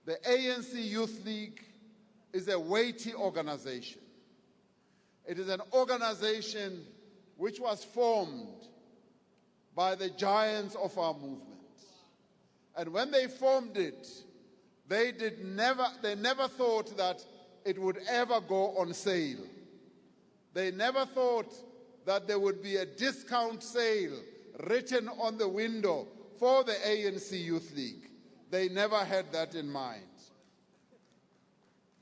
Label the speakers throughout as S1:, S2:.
S1: The ANC Youth League is a weighty organization. It is an organization which was formed by the giants of our movement. And when they formed it, they never thought that it would ever go on sale. They never thought that there would be a discount sale written on the window for the ANC Youth League. They never had that in mind.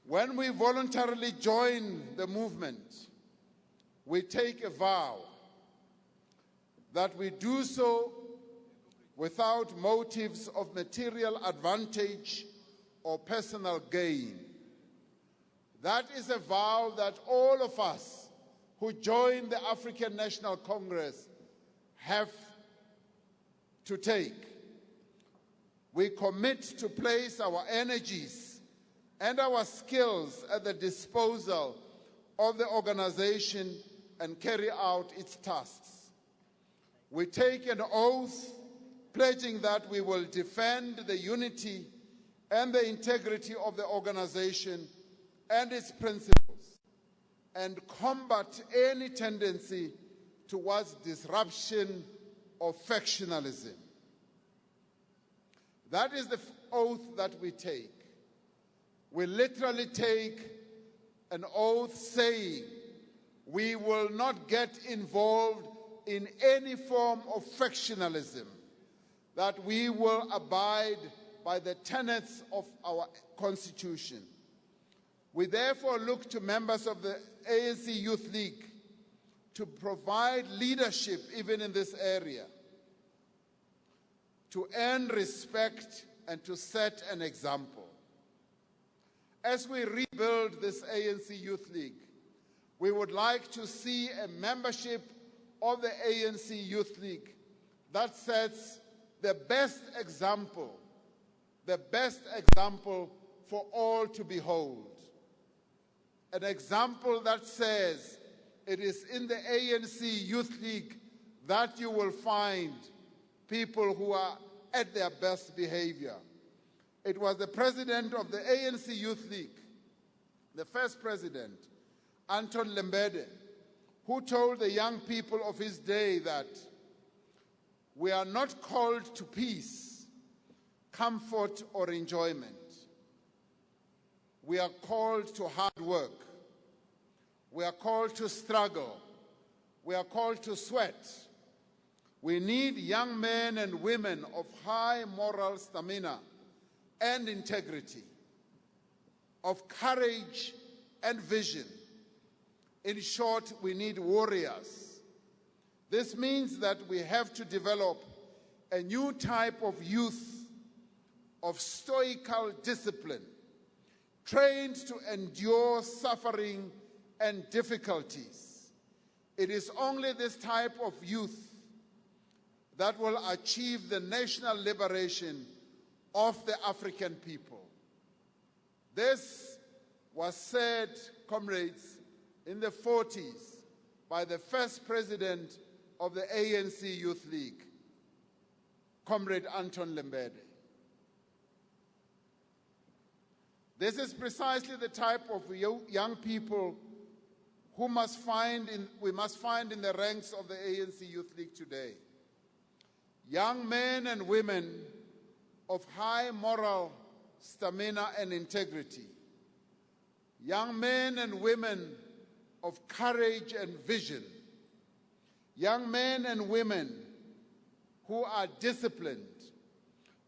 S1: When we voluntarily join the movement, we take a vow that we do so without motives of material advantage or personal gain. That is a vow that all of us who join the African National Congress have to take. We commit to place our energies and our skills at the disposal of the organization and carry out its tasks. We take an oath pledging that we will defend the unity and the integrity of the organization and its principles and combat any tendency towards disruption or factionalism. That is the oath that we take. We literally take an oath saying we will not get involved in any form of factionalism, that we will abide by the tenets of our Constitution. We therefore look to members of the ANC Youth League to provide leadership even in this area, to earn respect and to set an example. As we rebuild this ANC Youth League, we would like to see a membership of the ANC Youth League that sets the best example for all to behold. An example that says it is in the ANC Youth League that you will find people who are at their best behavior. It was the president of the ANC Youth League, the first president, Anton Lembede, who told the young people of his day that we are not called to peace, comfort, or enjoyment. We are called to hard work. We are called to struggle. We are called to sweat. We need young men and women of high moral stamina and integrity, of courage and vision. In short, we need warriors. This means that we have to develop a new type of youth of stoical discipline, trained to endure suffering and difficulties. It is only this type of youth that will achieve the national liberation of the African people. This was said, comrades, in the 40s by the first president of the ANC Youth League, Comrade Anton Lembede. This is precisely the type of young people who we must find in the ranks of the ANC Youth League today. Young men and women of high moral stamina and integrity. Young men and women of courage and vision. Young men and women who are disciplined.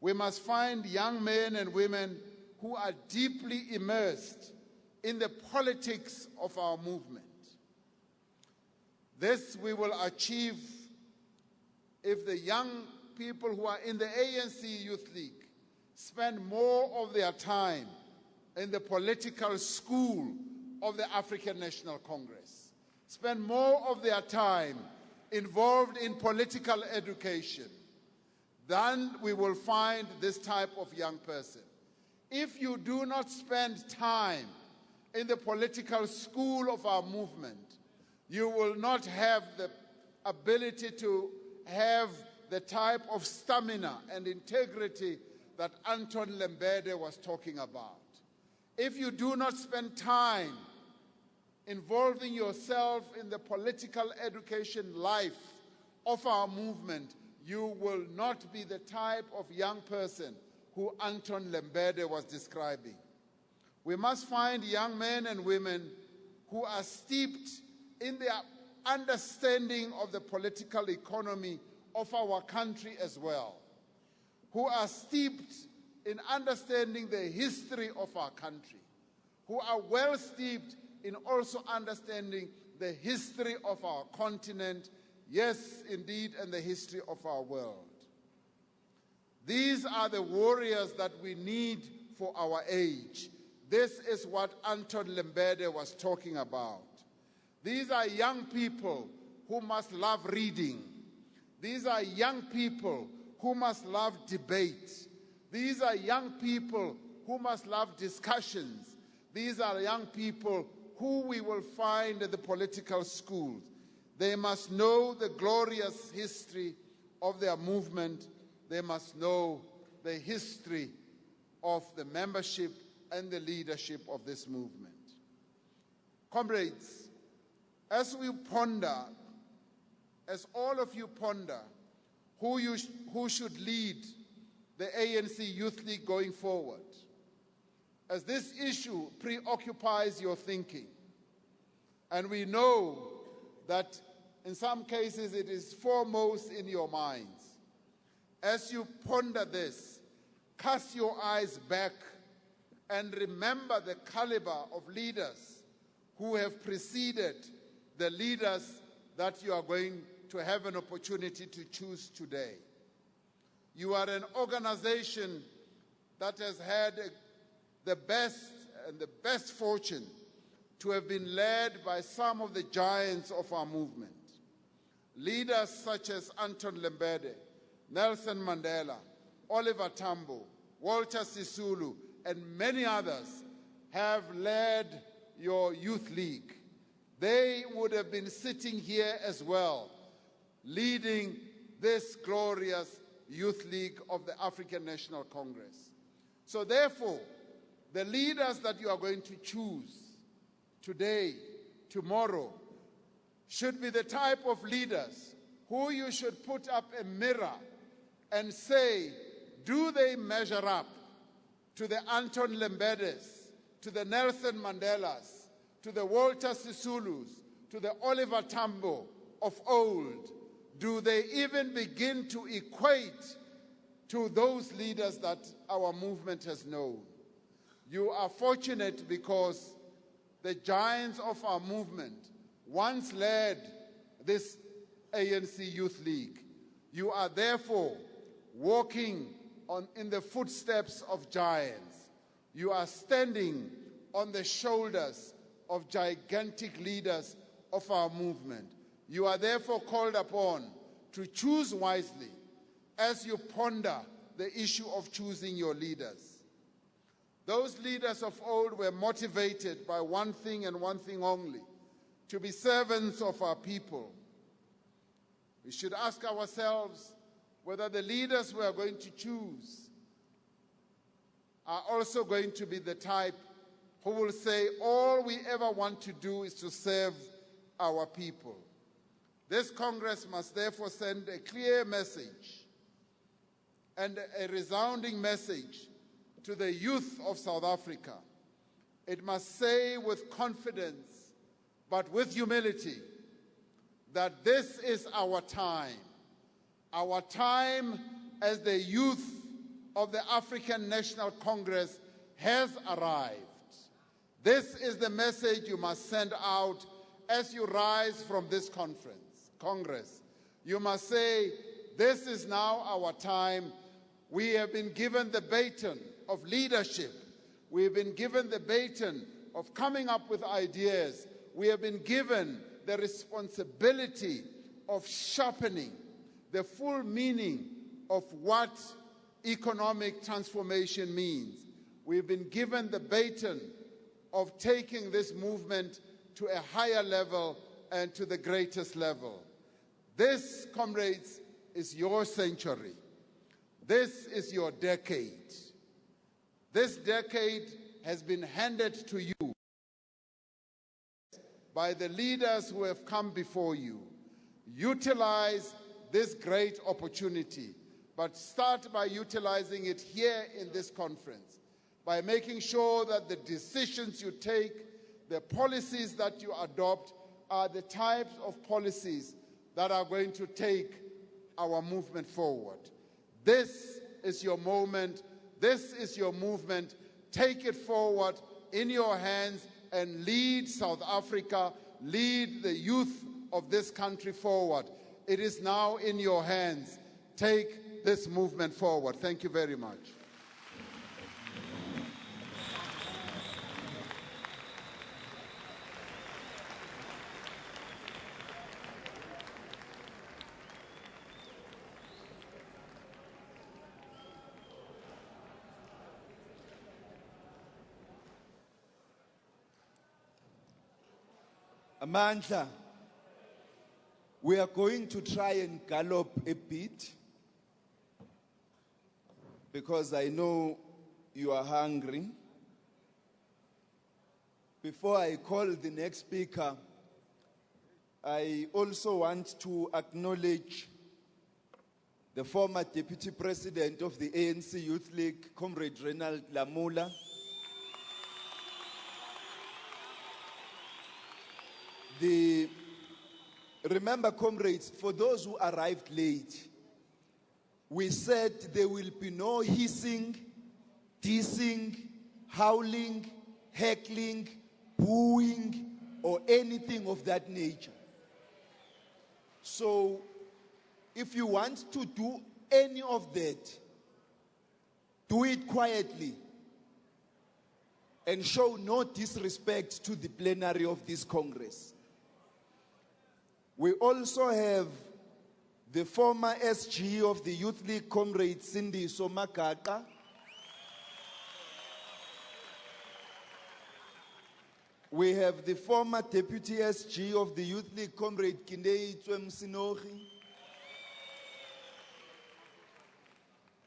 S1: We must find young men and women who are deeply immersed in the politics of our movement. This we will achieve if the young people who are in the ANC Youth League spend more of their time in the political school of the African National Congress, spend more of their time involved in political education. Then we will find this type of young person. If you do not spend time in the political school of our movement, you will not have the ability to have the type of stamina and integrity that Anton Lembede was talking about. If you do not spend time involving yourself in the political education life of our movement, you will not be the type of young person who Anton Lembede was describing. We must find young men and women who are steeped in their understanding of the political economy of our country as well, who are steeped in understanding the history of our country, who are well steeped in also understanding the history of our continent, yes, indeed, and the history of our world. These are the warriors that we need for our age. This is what Anton Lembede was talking about. These are young people who must love reading. These are young people who must love debate. These are young people who must love discussions. These are young people who we will find at the political schools. They must know the glorious history of their movement. They must know the history of the membership and the leadership of this movement. Comrades, as we ponder, as all of you ponder, who should lead the ANC Youth League going forward, as this issue preoccupies your thinking, and we know that in some cases it is foremost in your minds, as you ponder this, cast your eyes back and remember the caliber of leaders who have preceded the leaders that you are going to have an opportunity to choose today. You are an organization that has had the best fortune to have been led by some of the giants of our movement. Leaders such as Anton Lembede, Nelson Mandela, Oliver Tambo, Walter Sisulu, and many others have led your youth league. They would have been sitting here as well, leading this glorious youth league of the African National Congress. So therefore, the leaders that you are going to choose today, tomorrow, should be the type of leaders who you should put up a mirror and say, do they measure up to the Anton Lembedes, to the Nelson Mandelas, to the Walter Sisulus, to the Oliver Tambo of old? Do they even begin to equate to those leaders that our movement has known? You are fortunate because the giants of our movement once led this ANC Youth League. You are therefore walking in the footsteps of giants. You are standing on the shoulders of gigantic leaders of our movement. You are therefore called upon to choose wisely as you ponder the issue of choosing your leaders. Those leaders of old were motivated by one thing and one thing only, to be servants of our people. We should ask ourselves whether the leaders we are going to choose are also going to be the type who will say, all we ever want to do is to serve our people. This Congress must therefore send a clear message and a resounding message to the youth of South Africa. It must say with confidence, but with humility, that this is our time as the youth of the African National Congress has arrived. This is the message you must send out as you rise from this Congress. You must say, this is now our time. We have been given the baton of leadership. We have been given the baton of coming up with ideas. We have been given the responsibility of sharpening the full meaning of what economic transformation means. We've been given the baton of taking this movement to a higher level and to the greatest level. This, comrades, is your century. This is your decade. This decade has been handed to you by the leaders who have come before you. Utilize this great opportunity, but start by utilizing it here in this conference, by making sure that the decisions you take, the policies that you adopt, are the types of policies that are going to take our movement forward. This is your moment. This is your movement. Take it forward in your hands and lead South Africa, lead the youth of this country forward. It is now in your hands. Take this movement forward. Thank you very much.
S2: Amandla, we are going to try and gallop a bit because I know you are hungry. Before I call the next speaker, I also want to acknowledge the former Deputy President of the ANC Youth League, Comrade Renald Lamula. Remember, comrades, for those who arrived late, we said there will be no hissing, dissing, howling, heckling, booing, or anything of that nature. So, if you want to do any of that, do it quietly and show no disrespect to the plenary of this Congress. We also have the former SG of the Youth League, Comrade Cindy Somakaka. We have the former Deputy SG of the Youth League, Comrade Kindei Tswemsinogi.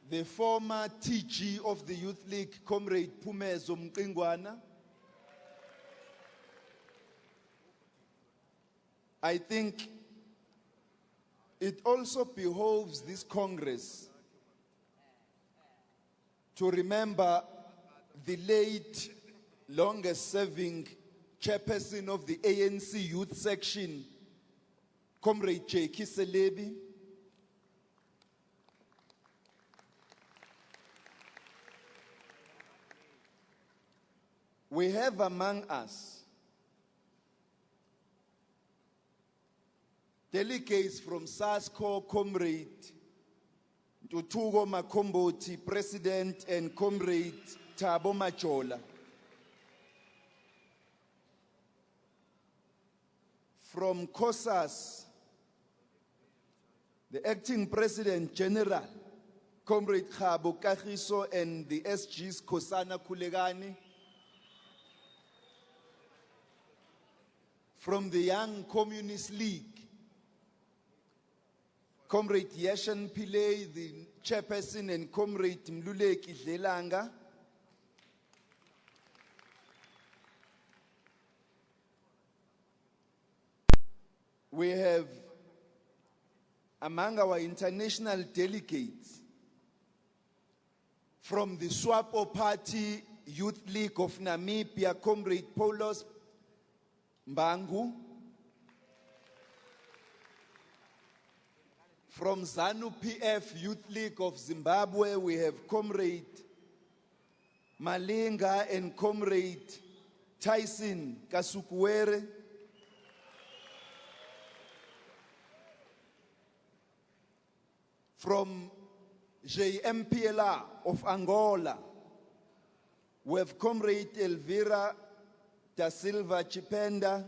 S2: The former TG of the Youth League, Comrade Pumezo Mqingwana. I think it also behoves this Congress to remember the late, longest-serving chairperson of the ANC Youth Section, Comrade J.K. Selebi. We have among us delegates from SASCO, Comrade Ntutuko Makomboti, President, and Comrade Thabo Majola. From COSAS, the Acting President General, Comrade Khabo Kagiso, and the SGs Kosana Kulegani. From the Young Communist League, Comrade Yashan Pillay, the chairperson, and Comrade Mluleki Dlelanga. We have among our international delegates from the SWAPO Party Youth League of Namibia, Comrade Paulos Mbangu. From ZANU-PF Youth League of Zimbabwe, we have Comrade Malinga and Comrade Tyson Kasukuwere. From JMPLR of Angola, we have Comrade Elvira da Silva Chipenda.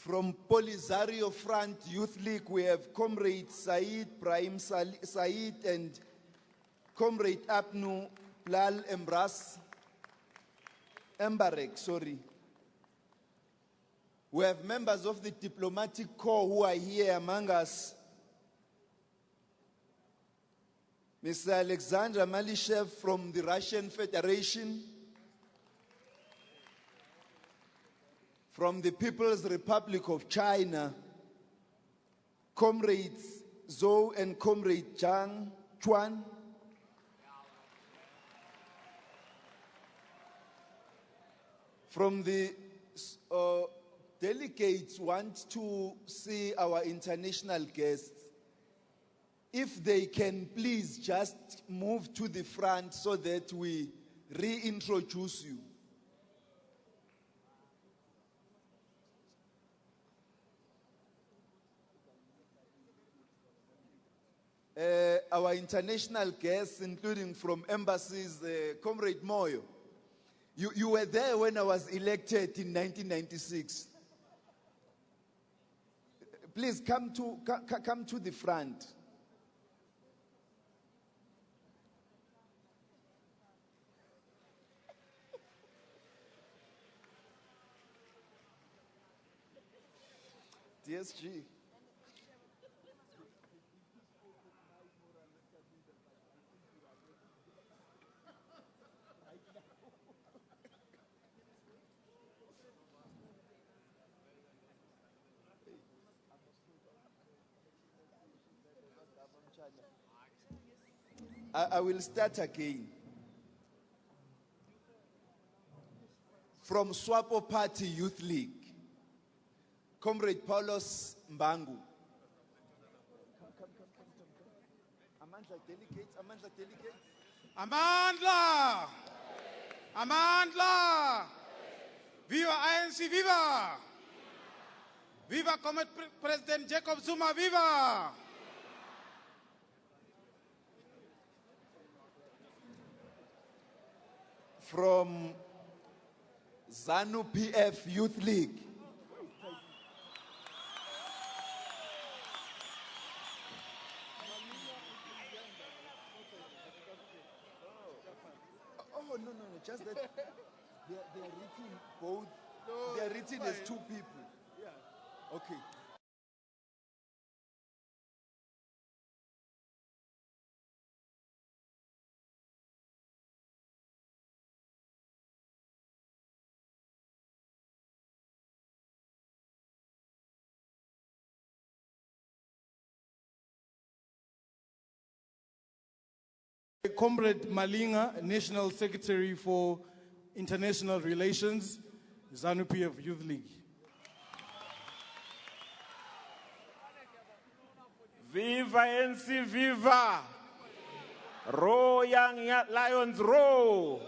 S2: From Polisario Front Youth League, we have Comrade Said Brahim Said and Comrade Abnu Blal Embarek, sorry. We have members of the diplomatic corps who are here among us. Mr. Alexander Malishev from the Russian Federation, from the People's Republic of China, Comrades Zhou and Comrade Zhang Chuan, from the delegates want to see our international guests. If they can please just move to the front so that we reintroduce you. Our international guests, including from embassies, Comrade Moyo. You were there when I was elected in 1996. Please come to the front. DSG. I will start again. From Swapo Party Youth League, Comrade Paulos Mbangu. Amandla delegates.
S3: Amandla! Amandla! Viva ANC, viva! Viva Comrade President Jacob Zuma, viva!
S2: From ZANU PF Youth League, no, just that they are written both, they are written as two people. Yeah. Okay.
S3: Comrade Malinga, National Secretary for International Relations, ZANU-PF Youth League.
S4: Viva ANC, viva! Row, young lions, row!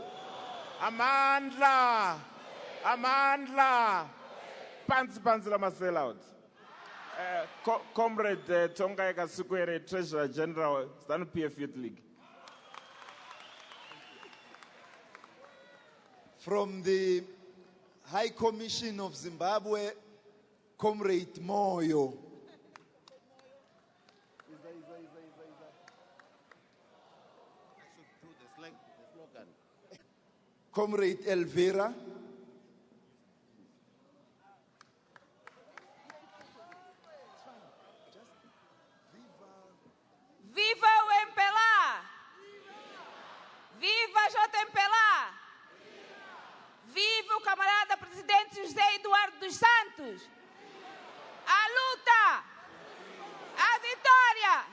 S4: Amandla! Amandla! Pants lama sell out. Comrade Tongai Kasukwere, Treasurer General, ZANU-PF Youth League.
S2: From the High Commission of Zimbabwe, Comrade Moyo. Comrade Elvira.
S5: Viva o MPLA! Viva JMPLA! Viva o camarada presidente José Eduardo dos Santos! A luta! A vitória!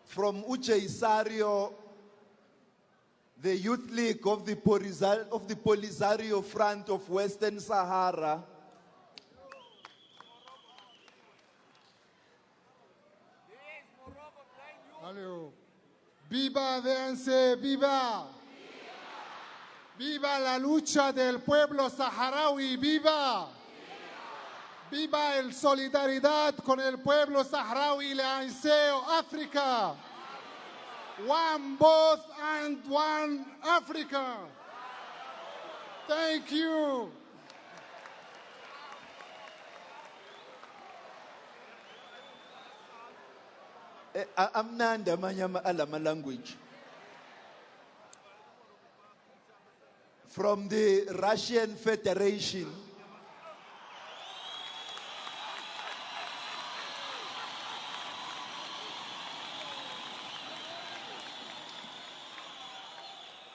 S2: From Ucheisario, the Youth League of the Polisario Front of Western Sahara.
S6: Hello. Viva ANC, viva. Viva la lucha del pueblo saharaui, viva. Viva el solidaridad con el pueblo saharaui, la ANCYL África. One both and one Africa. Thank you.
S2: Amnandi amanye alama language. From the Russian Federation,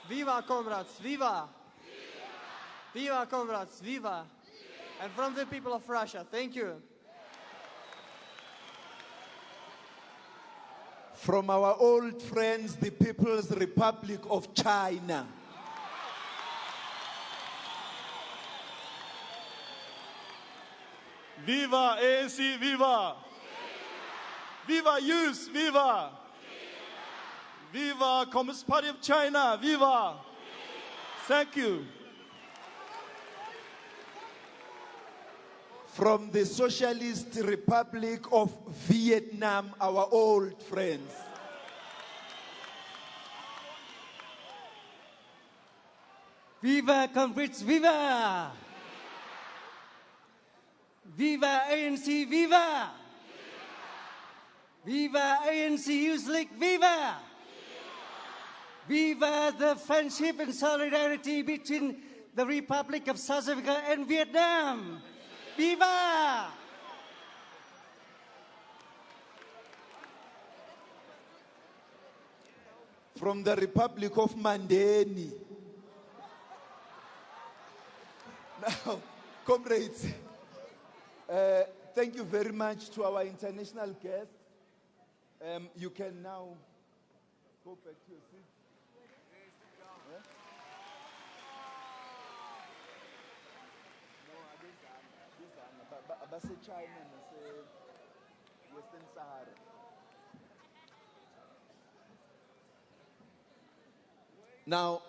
S7: Viva, comrades, viva! Viva, comrades, viva! And from the people of Russia, thank you.
S2: from our old friends, the People's Republic of China.
S8: Viva ANC, viva! Viva youth, viva! Viva Communist Party of China, viva! Thank you.
S2: From the Socialist Republic of Vietnam, our old friends.
S7: Viva, comrades, viva! Viva ANC, viva! Viva ANC Youth League, viva! Viva the friendship and solidarity between the Republic of South Africa and Vietnam! Viva!
S2: From the Republic of Mandeni. Now, comrades, thank you very much to our international guests. You can now go back to your seats. China and Western Sahara. Now,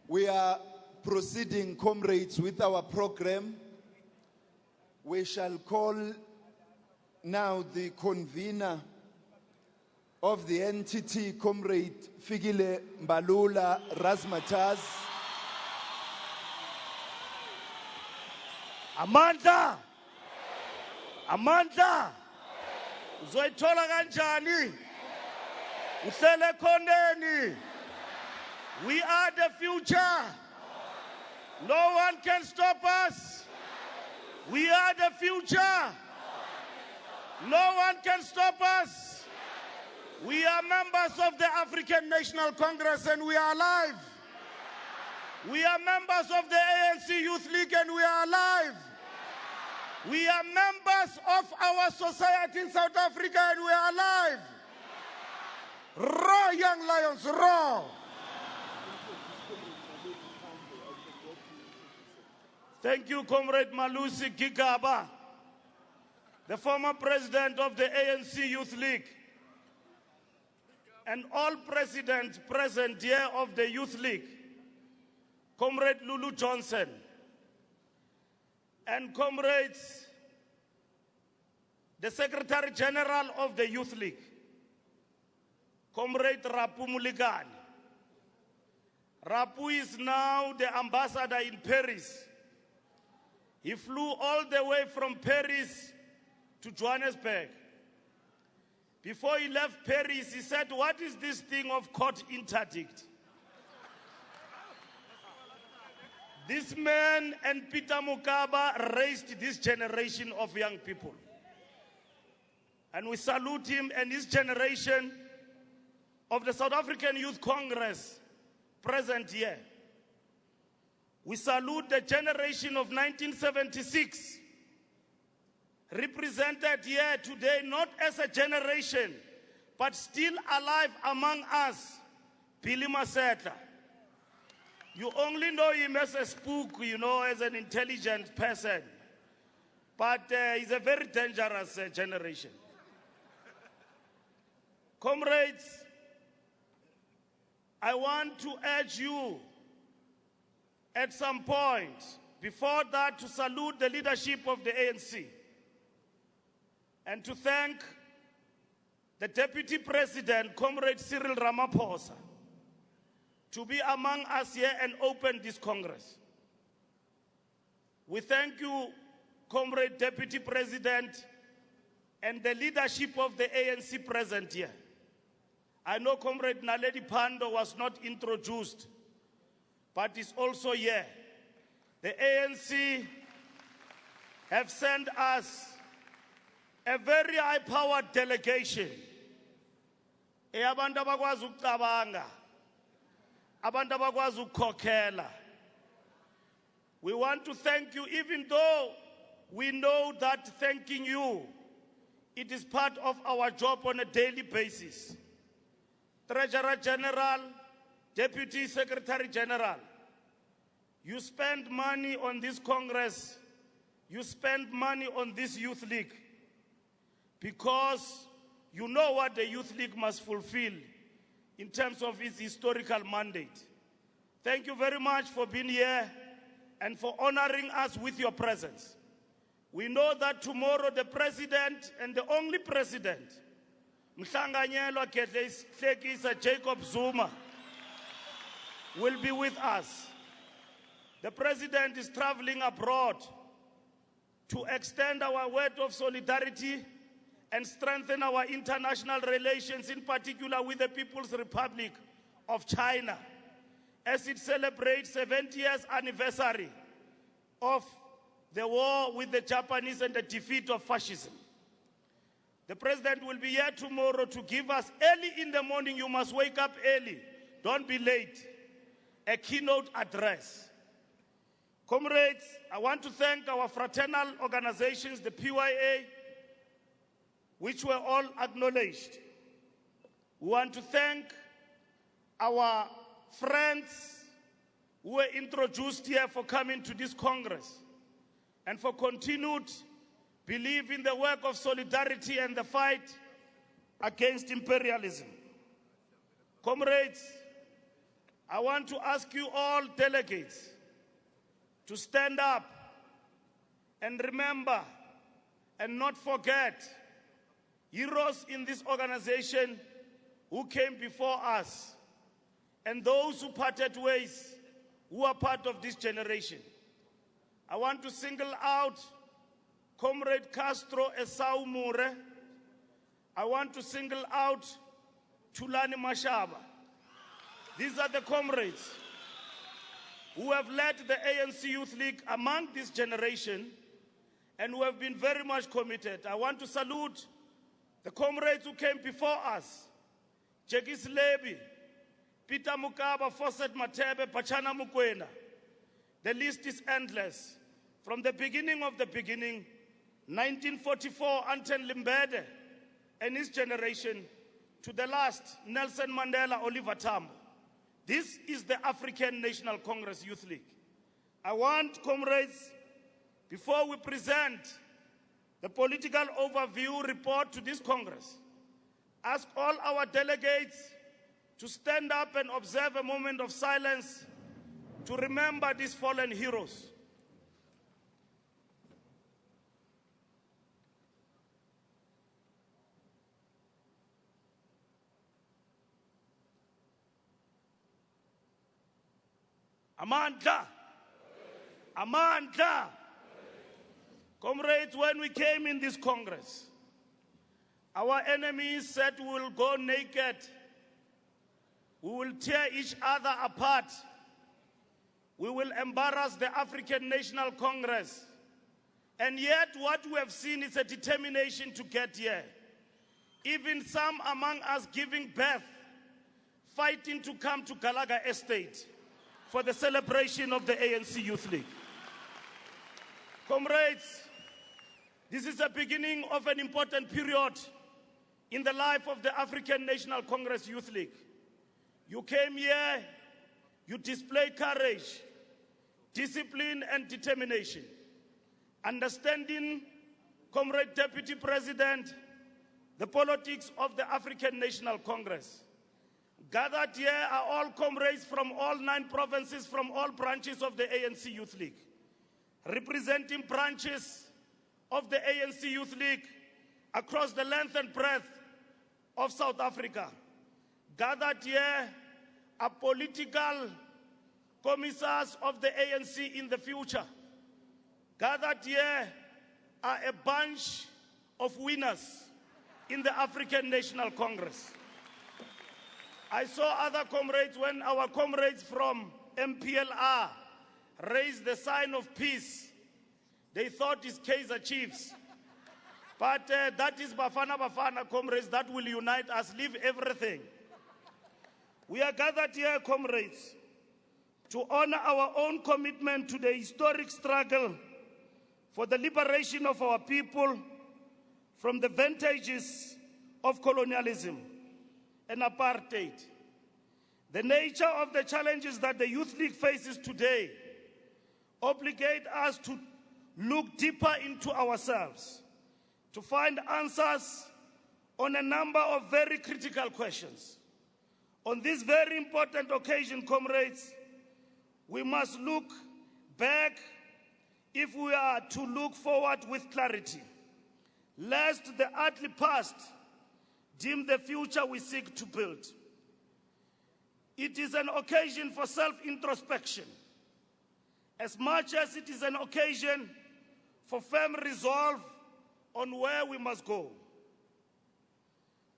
S2: we are proceeding, comrades, with our program. We shall call now the convener of the entity, Comrade Fikile Mbalula Razmataz.
S8: Amandla! Amandla! Uzoyithola kanjani? Uhlele khoneni. We are the future. No one can stop us. We are the future. No one can stop us. We are members of the African National Congress and we are alive. We are members of the ANC Youth League and we are alive. We are members of our society in South Africa and we are alive. Roar, young lions, roar. Thank you, Comrade Malusi Gigaba, the former president of the ANC Youth League, and all presidents present here of the Youth League, Comrade Lulu Johnson, and comrades, the Secretary General of the Youth League, Comrade Rapu Muligani. Rapu is now the ambassador in Paris. He flew all the way from Paris to Johannesburg. Before he left Paris, he said, "What is this thing of court interdict?" This man and Peter Mokaba raised this generation of young people. And we salute him and his generation of the South African Youth Congress present here. We salute the generation of 1976, represented here today not as a generation, but still alive among us, Billy Masetla. You only know him as a spook, you know, as an intelligent person. But he's a very dangerous generation. Comrades, I want to urge you at some point, before that, to salute the leadership of the ANC and to thank the Deputy President, Comrade Cyril Ramaphosa, to be among us here and open this Congress. We thank you, Comrade Deputy President, and the leadership of the ANC present here. I know Comrade Naledi Pando was not introduced, but is also here. The ANC have sent us a very high-powered delegation. Abantu abakwazi ukucabanga, abantu abakwazi ukukhokhela. We want to thank you, even though we know that thanking you, it is part of our job on a daily basis. Treasurer General, Deputy Secretary General, you spend money on this Congress, you spend money on this Youth League, because you know what the Youth League must fulfill in terms of its historical mandate. Thank you very much for being here and for honoring us with your presence. We know that tomorrow the president and the only president, Mhlanganyelwa Hlekisa Jacob Zuma, will be with us. The president is traveling abroad to extend our word of solidarity and strengthen our international relations, in particular with the People's Republic of China, as it celebrates 70 years anniversary of the war with the Japanese and the defeat of fascism. The president will be here tomorrow to give us, early in the morning, you must wake up early, don't be late, a keynote address. Comrades, I want to thank our fraternal organizations, the PYA, which were all acknowledged. We want to thank our friends who were introduced here for coming to this Congress and for continued belief in the work of solidarity and the fight against imperialism. Comrades, I want to ask you all delegates to stand up and remember and not forget heroes in this organization who came before us and those who parted ways, who are part of this generation. I want to single out Comrade Castro Esau Mure. I want to single out Chulani Mashaba. These are the comrades who have led the ANC Youth League among this generation and who have been very much committed. I want to salute the comrades who came before us, Jegis Lebi, Peter Mukaba, Fawcett Matebe, Pachana Mukwena. The list is endless. From the beginning of the beginning, 1944, Anton Limbede and his generation, to the last, Nelson Mandela, Oliver Tambo. This is the African National Congress Youth League. I want, comrades, before we present the political overview report to this Congress, ask all our delegates to stand up and observe a moment of silence to remember these fallen heroes. Amandla. Amandla. Comrades, when we came in this Congress, our enemies said we will go naked. We will tear each other apart. We will embarrass the African National Congress. And yet what we have seen is a determination to get here. Even some among us giving birth, fighting to come to Galaga Estate for the celebration of the ANC Youth League. Comrades, this is the beginning of an important period in the life of the African National Congress Youth League. You came here, you displayed courage, discipline and determination. Understanding, Comrade Deputy President, the politics of the African National Congress. Gathered here are all comrades from all 9 provinces, from all branches of the ANC Youth League, representing branches of the ANC Youth League across the length and breadth of South Africa. Gathered here are political commissars of the ANC in the future. Gathered here are a bunch of winners in the African National Congress. I saw other comrades when our comrades from MPLR raised the sign of peace. They thought it's Kaizer Chiefs. But that is Bafana Bafana, comrades, that will unite us, leave everything. We are gathered here, comrades, to honor our own commitment to the historic struggle for the liberation of our people from the vantages of colonialism and apartheid. The nature of the challenges that the Youth League faces today obligate us to look deeper into ourselves, to find answers on a number of very critical questions. On this very important occasion, comrades, we must look back if we are to look forward with clarity, lest the ugly past dim the future we seek to build. It is an occasion for self-introspection, as much as it is an occasion for firm resolve on where we must go.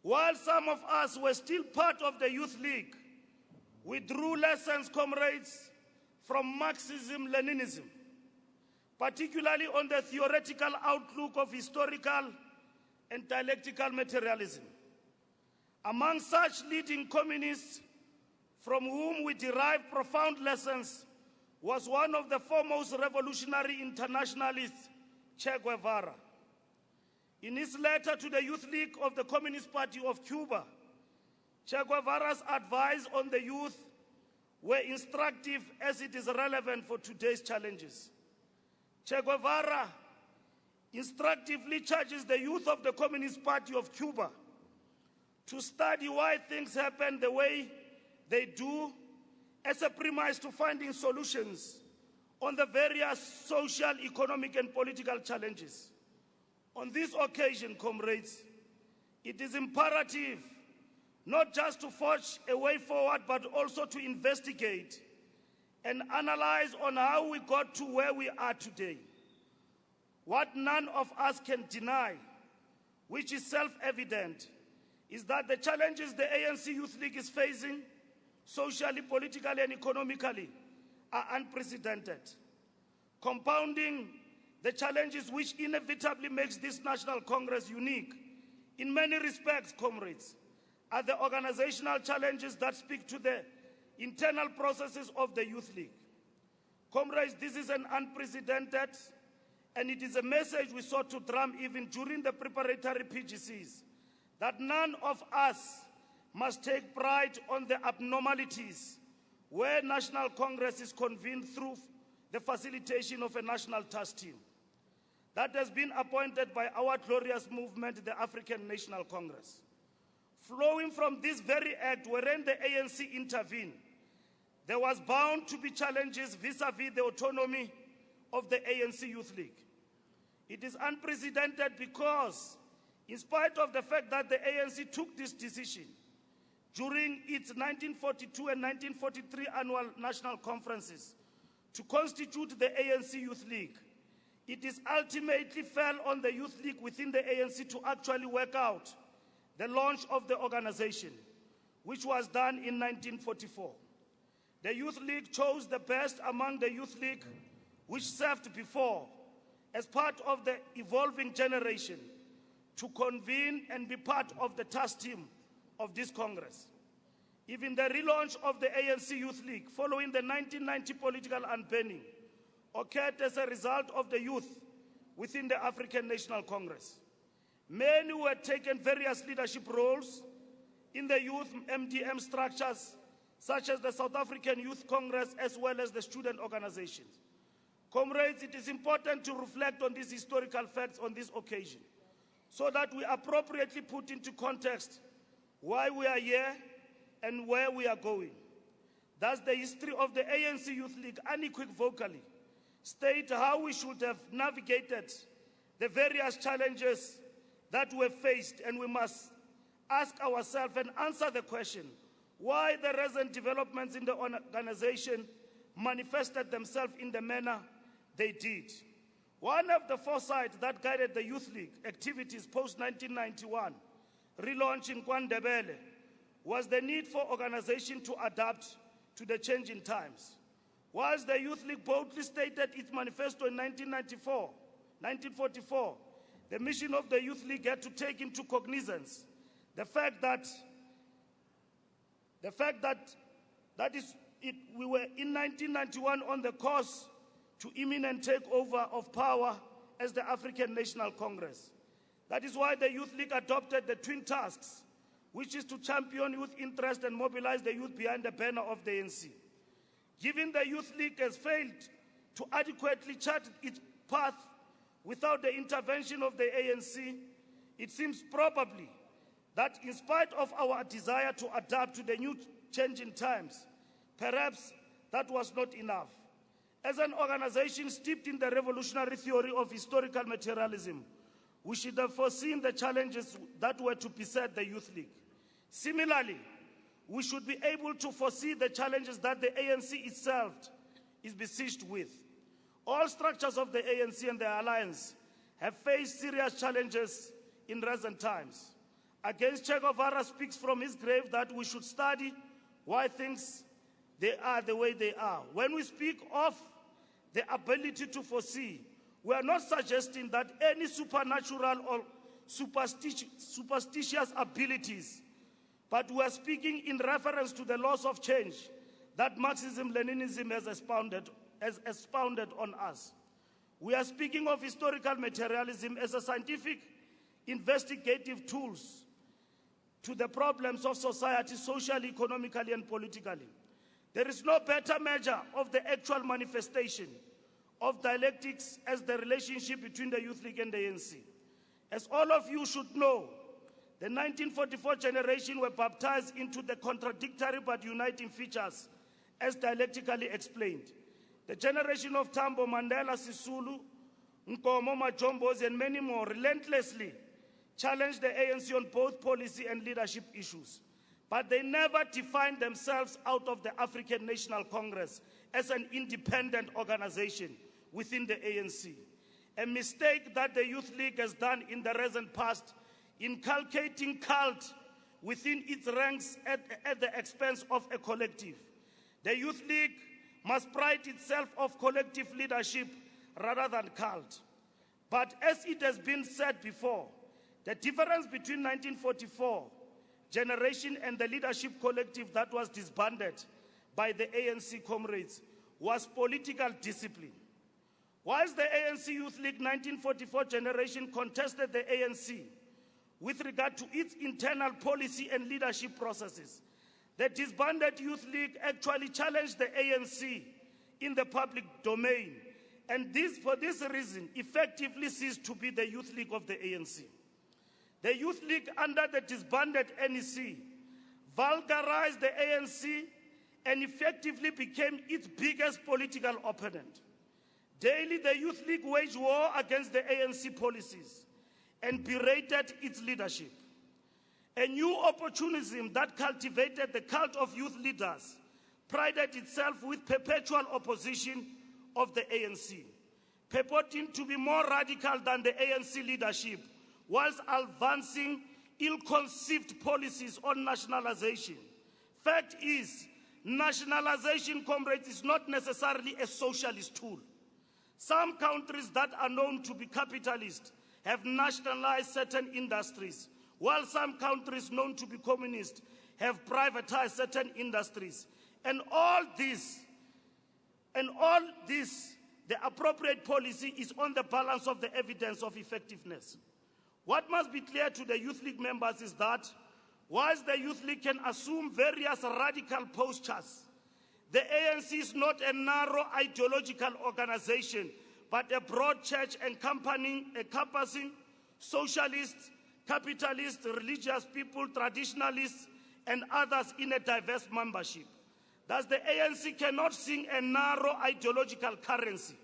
S8: While some of us were still part of the Youth League, we drew lessons, comrades, from Marxism-Leninism, particularly on the theoretical outlook of historical and dialectical materialism. Among such leading communists from whom we derived profound lessons was one of the foremost revolutionary internationalists, Che Guevara. In his letter to the Youth League of the Communist Party of Cuba, Che Guevara's advice on the youth were instructive as it is relevant for today's challenges. Che Guevara instructively charges the youth of the Communist Party of Cuba to study why things happen the way they do as a premise to finding solutions on the various social, economic, and political challenges. On this occasion, comrades, it is imperative not just to forge a way forward, but also to investigate and analyze on how we got to where we are today. What none of us can deny, which is self-evident, is that the challenges the ANC Youth League is facing, socially, politically, and economically, are unprecedented. Compounding the challenges which inevitably makes this National Congress unique in many respects, comrades, are the organizational challenges that speak to the internal processes of the Youth League. Comrades, this is an unprecedented, and it is a message we sought to drum even during the preparatory PGCs, that none of us must take pride on the abnormalities where National Congress is convened through the facilitation of a national task team that has been appointed by our glorious movement, the African National Congress. Flowing from this very act wherein the ANC intervened, there was bound to be challenges vis-à-vis the autonomy of the ANC Youth League. It is unprecedented because, in spite of the fact that the ANC took this decision during its 1942 and 1943 annual national conferences to constitute the ANC Youth League, it is ultimately fell on the Youth League within the ANC to actually work out the launch of the organization, which was done in 1944. The Youth League chose the best among the Youth League which served before as part of the evolving generation to convene and be part of the task team of this Congress. Even the relaunch of the ANC Youth League following the 1990 political unbanning occurred as a result of the youth within the African National Congress. Many who had taken various leadership roles in the youth MDM structures, such as the South African Youth Congress, as well as the student organizations. Comrades, it is important to reflect on these historical facts on this occasion, so that we appropriately put into context why we are here and where we are going. Thus, the history of the ANC Youth League unequivocally state how we should have navigated the various challenges that were faced, and we must ask ourselves and answer the question why the recent developments in the organization manifested themselves in the manner they did. One of the foresight that guided the Youth League activities post-1991, relaunch in KwaNdebele, was the need for organization to adapt to the changing times. Whilst the Youth League boldly stated its manifesto in 1944, the mission of the Youth League had to take into cognizance the fact that we were in 1991 on the course to imminent takeover of power as the African National Congress. That is why the Youth League adopted the twin tasks, which is to champion youth interest and mobilize the youth behind the banner of the ANC. Given the Youth League has failed to adequately chart its path without the intervention of the ANC, it seems probably that in spite of our desire to adapt to the new changing times, perhaps that was not enough. As an organization steeped in the revolutionary theory of historical materialism, we should have foreseen the challenges that were to beset the Youth League. Similarly, we should be able to foresee the challenges that the ANC itself is besieged with. All structures of the ANC and the alliance have faced serious challenges in recent times. Against Che Guevara speaks from his grave that we should study why things they are the way they are. When we speak of the ability to foresee, we are not suggesting that any supernatural or superstitious abilities, but we are speaking in reference to the laws of change that Marxism-Leninism has expounded on us. We are speaking of historical materialism as a scientific investigative tools to the problems of society, socially, economically, and politically. There is no better measure of the actual manifestation of dialectics as the relationship between the Youth League and the ANC. As all of you should know, the 1944 generation were baptized into the contradictory but uniting features as dialectically explained. The generation of Tambo, Mandela, Sisulu, Nkomo, Majombos, and many more relentlessly challenged the ANC on both policy and leadership issues. But they never defined themselves out of the African National Congress as an independent organization within the ANC. A mistake that the Youth League has done in the recent past, inculcating cult within its ranks at the expense of a collective. The Youth League must pride itself of collective leadership rather than cult. But as it has been said before, the difference between 1944 generation and the leadership collective that was disbanded by the ANC comrades was political discipline. Whilst the ANC Youth League 1944 generation contested the ANC with regard to its internal policy and leadership processes, the disbanded Youth League actually challenged the ANC in the public domain, and for this reason effectively ceased to be the Youth League of the ANC. The Youth League under the disbanded NEC vulgarized the ANC and effectively became its biggest political opponent. Daily, the Youth League waged war against the ANC policies and berated its leadership. A new opportunism that cultivated the cult of youth leaders prided itself with perpetual opposition of the ANC, purporting to be more radical than the ANC leadership, whilst advancing ill-conceived policies on nationalization. Fact is, nationalization, comrades, is not necessarily a socialist tool. Some countries that are known to be capitalist have nationalized certain industries, while some countries known to be communist have privatized certain industries. And all this, the appropriate policy is on the balance of the evidence of effectiveness. What must be clear to the Youth League members is that whilst the Youth League can assume various radical postures, the ANC is not a narrow ideological organization, but a broad church encompassing socialists, capitalists, religious people, traditionalists, and others in a diverse membership. Thus, the ANC cannot sing a narrow ideological currency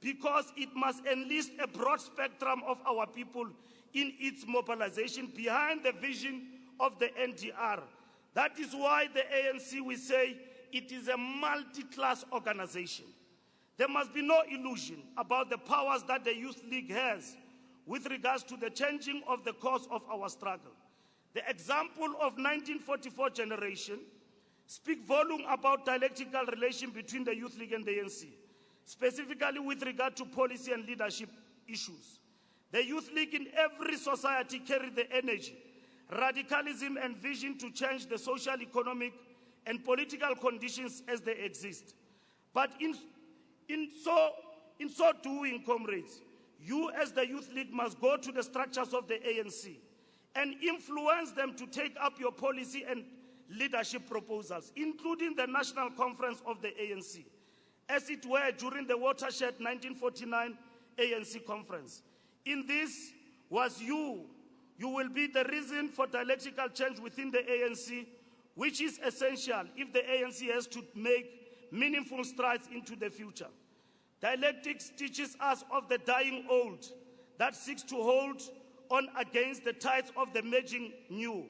S8: because it must enlist a broad spectrum of our people in its mobilization behind the vision of the NDR. That is why the ANC, we say, it is a multi-class organization. There must be no illusion about the powers that the Youth League has with regards to the changing of the course of our struggle. The example of 1944 generation speak volume about dialectical relation between the Youth League and the ANC, specifically with regard to policy and leadership issues. The Youth League in every society carry the energy, radicalism and vision to change the social, economic and political conditions as they exist. But in so doing, comrades, you as the Youth League must go to the structures of the ANC and influence them to take up your policy and leadership proposals, including the National Conference of the ANC, as it were during the watershed 1949 ANC conference. In this was you. You will be the reason for dialectical change within the ANC, which is essential if the ANC has to make meaningful strides into the future. Dialectics teaches us of the dying old that seeks to hold on against the tides of the emerging new.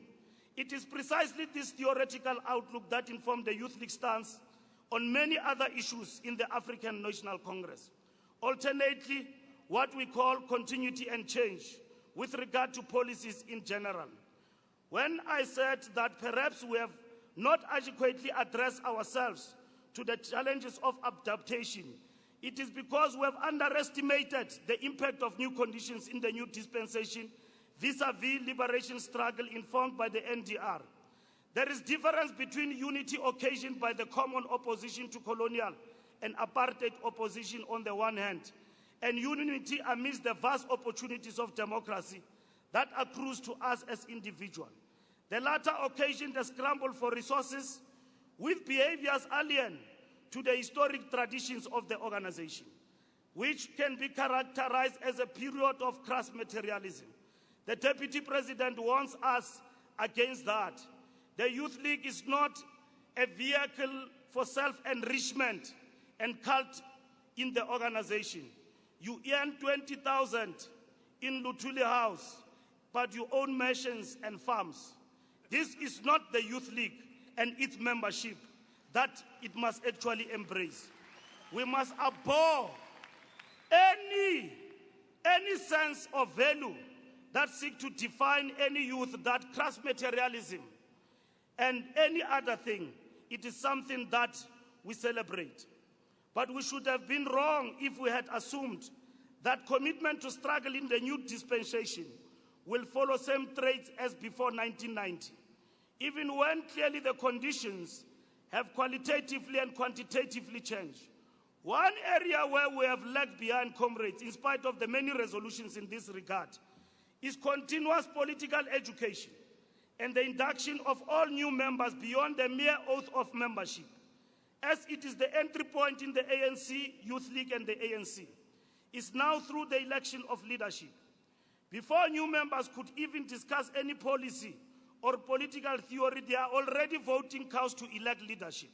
S8: It is precisely this theoretical outlook that informed the Youth League stance on many other issues in the African National Congress. Alternately, what we call continuity and change with regard to policies in general. When I said that perhaps we have not adequately addressed ourselves to the challenges of adaptation, it is because we have underestimated the impact of new conditions in the new dispensation vis-à-vis liberation struggle informed by the NDR. There is difference between unity occasioned by the common opposition to colonial and apartheid opposition on the one hand, and unity amidst the vast opportunities of democracy that accrues to us as individuals. The latter occasioned a scramble for resources with behaviors alien to the historic traditions of the organization, which can be characterized as a period of crass materialism. The Deputy President warns us against that. The Youth League is not a vehicle for self-enrichment and cult in the organization. You earn 20,000 in Luthuli House, but you own mansions and farms. This is not the Youth League and its membership that it must actually embrace. We must abhor any sense of value that seek to define any youth, that crass materialism and any other thing. It is something that we celebrate. But we should have been wrong if we had assumed that commitment to struggle in the new dispensation will follow same traits as before 1990, even when clearly the conditions have qualitatively and quantitatively changed. One area where we have lagged behind, comrades, in spite of the many resolutions in this regard, is continuous political education and the induction of all new members beyond the mere oath of membership, as it is the entry point in the ANC, Youth League and the ANC, is now through the election of leadership. Before new members could even discuss any policy or political theory, they are already voting cows to elect leadership.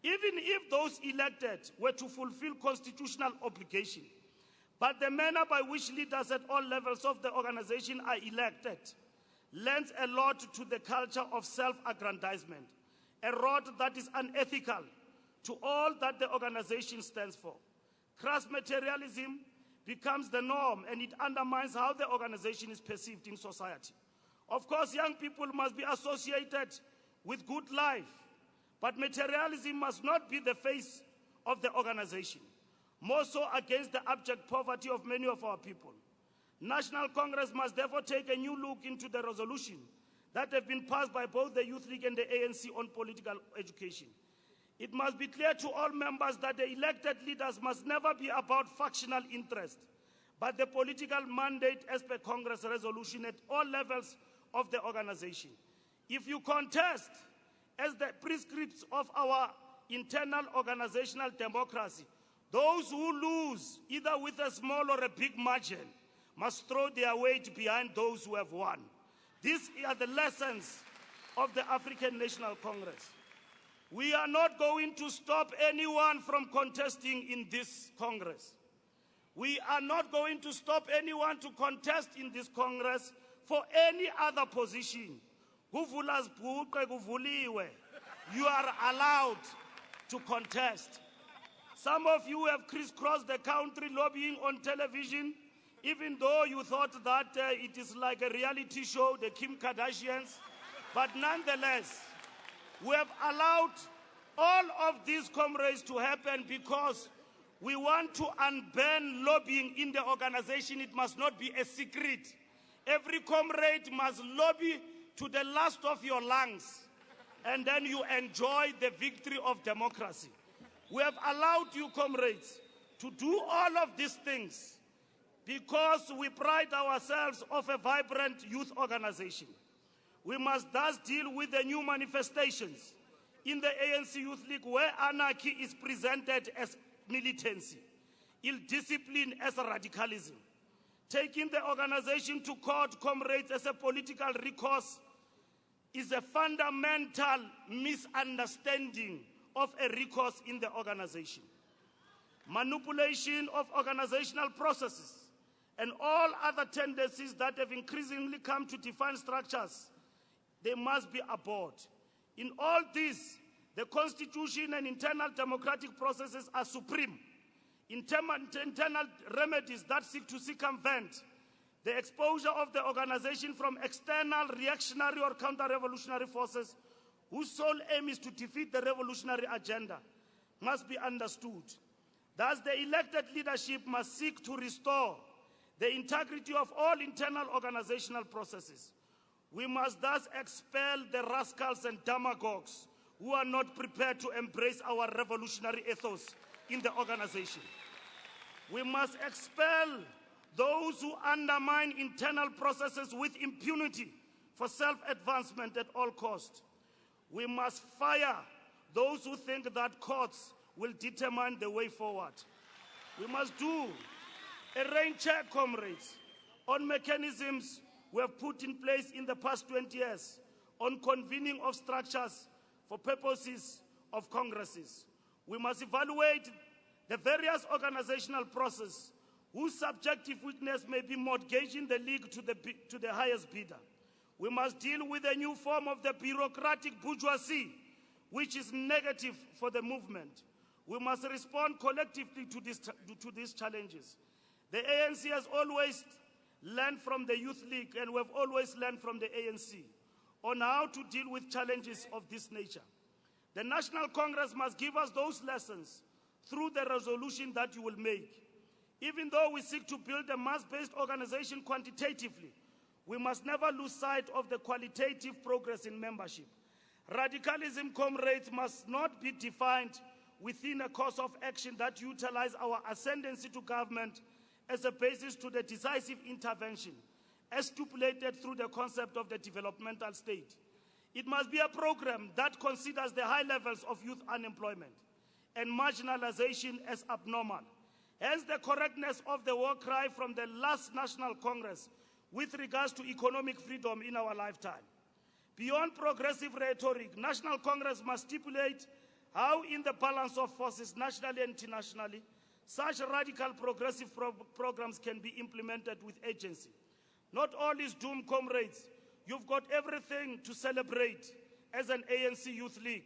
S8: Even if those elected were to fulfill constitutional obligation, but the manner by which leaders at all levels of the organization are elected lends a lot to the culture of self-aggrandizement, a road that is unethical to all that the organization stands for. Crass materialism becomes the norm, and it undermines how the organization is perceived in society. Of course, young people must be associated with good life, but materialism must not be the face of the organization, more so against the abject poverty of many of our people. National Congress must therefore take a new look into the resolution that have been passed by both the Youth League and the ANC on political education. It must be clear to all members that the elected leaders must never be about factional interest, but the political mandate as per Congress resolution at all levels of the organization. If you contest as the prescripts of our internal organizational democracy, those who lose, either with a small or a big margin, must throw their weight behind those who have won. These are the lessons of the African National Congress. We are not going to stop anyone from contesting in this Congress. We are not going to stop anyone to contest in this Congress for any other position. You are allowed to contest. Some of you have crisscrossed the country lobbying on television, even though you thought that it is like a reality show, the Kim Kardashians. But nonetheless, we have allowed all of these comrades to happen because we want to unban lobbying in the organization. It must not be a secret. Every comrade must lobby to the last of your lungs, and then you enjoy the victory of democracy. We have allowed you, comrades, to do all of these things because we pride ourselves of a vibrant youth organization. We must thus deal with the new manifestations in the ANC Youth League where anarchy is presented as militancy, ill-discipline as radicalism. Taking the organization to court, comrades, as a political recourse is a fundamental misunderstanding of a recourse in the organization. Manipulation of organizational processes and all other tendencies that have increasingly come to define structures, they must be abhorred. In all this, the Constitution and internal democratic processes are supreme. Internal remedies that seek to circumvent the exposure of the organization from external reactionary or counter-revolutionary forces whose sole aim is to defeat the revolutionary agenda must be understood. Thus, the elected leadership must seek to restore the integrity of all internal organizational processes. We must thus expel the rascals and demagogues who are not prepared to embrace our revolutionary ethos in the organization. We must expel those who undermine internal processes with impunity for self-advancement at all costs. We must fire those who think that courts will determine the way forward. We must do a rain check, comrades, on mechanisms we have put in place in the past 20 years on convening of structures for purposes of congresses. We must evaluate the various organizational processes whose subjective weakness may be mortgaging the league to the highest bidder. We must deal with a new form of the bureaucratic bourgeoisie, which is negative for the movement. We must respond collectively to these challenges. The ANC has always learned from the Youth League, and we have always learned from the ANC on how to deal with challenges of this nature. The National Congress must give us those lessons through the resolution that you will make. Even though we seek to build a mass-based organization quantitatively, we must never lose sight of the qualitative progress in membership. Radicalism, comrades, must not be defined within a course of action that utilize our ascendancy to government as a basis to the decisive intervention, as stipulated through the concept of the developmental state. It must be a program that considers the high levels of youth unemployment and marginalization as abnormal. Hence, the correctness of the war cry from the last National Congress with regards to economic freedom in our lifetime. Beyond progressive rhetoric, National Congress must stipulate how, in the balance of forces nationally and internationally, such radical progressive programs can be implemented with agency. Not all is doomed, comrades. You've got everything to celebrate as an ANC Youth League.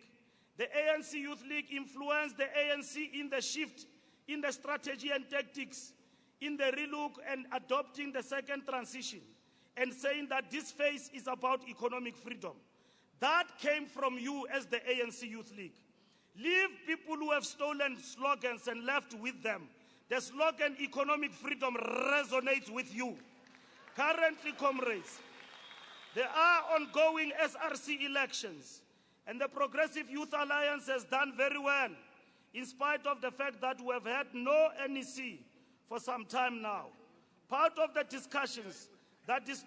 S8: The ANC Youth League influenced the ANC in the shift in the strategy and tactics, in the relook and adopting the second transition, and saying that this phase is about economic freedom. That came from you as the ANC Youth League. Leave people who have stolen slogans and left with them. The slogan economic freedom resonates with you. Currently, comrades, there are ongoing SRC elections, and the Progressive Youth Alliance has done very well, in spite of the fact that we have had no NEC for some time now. Part of the discussions that this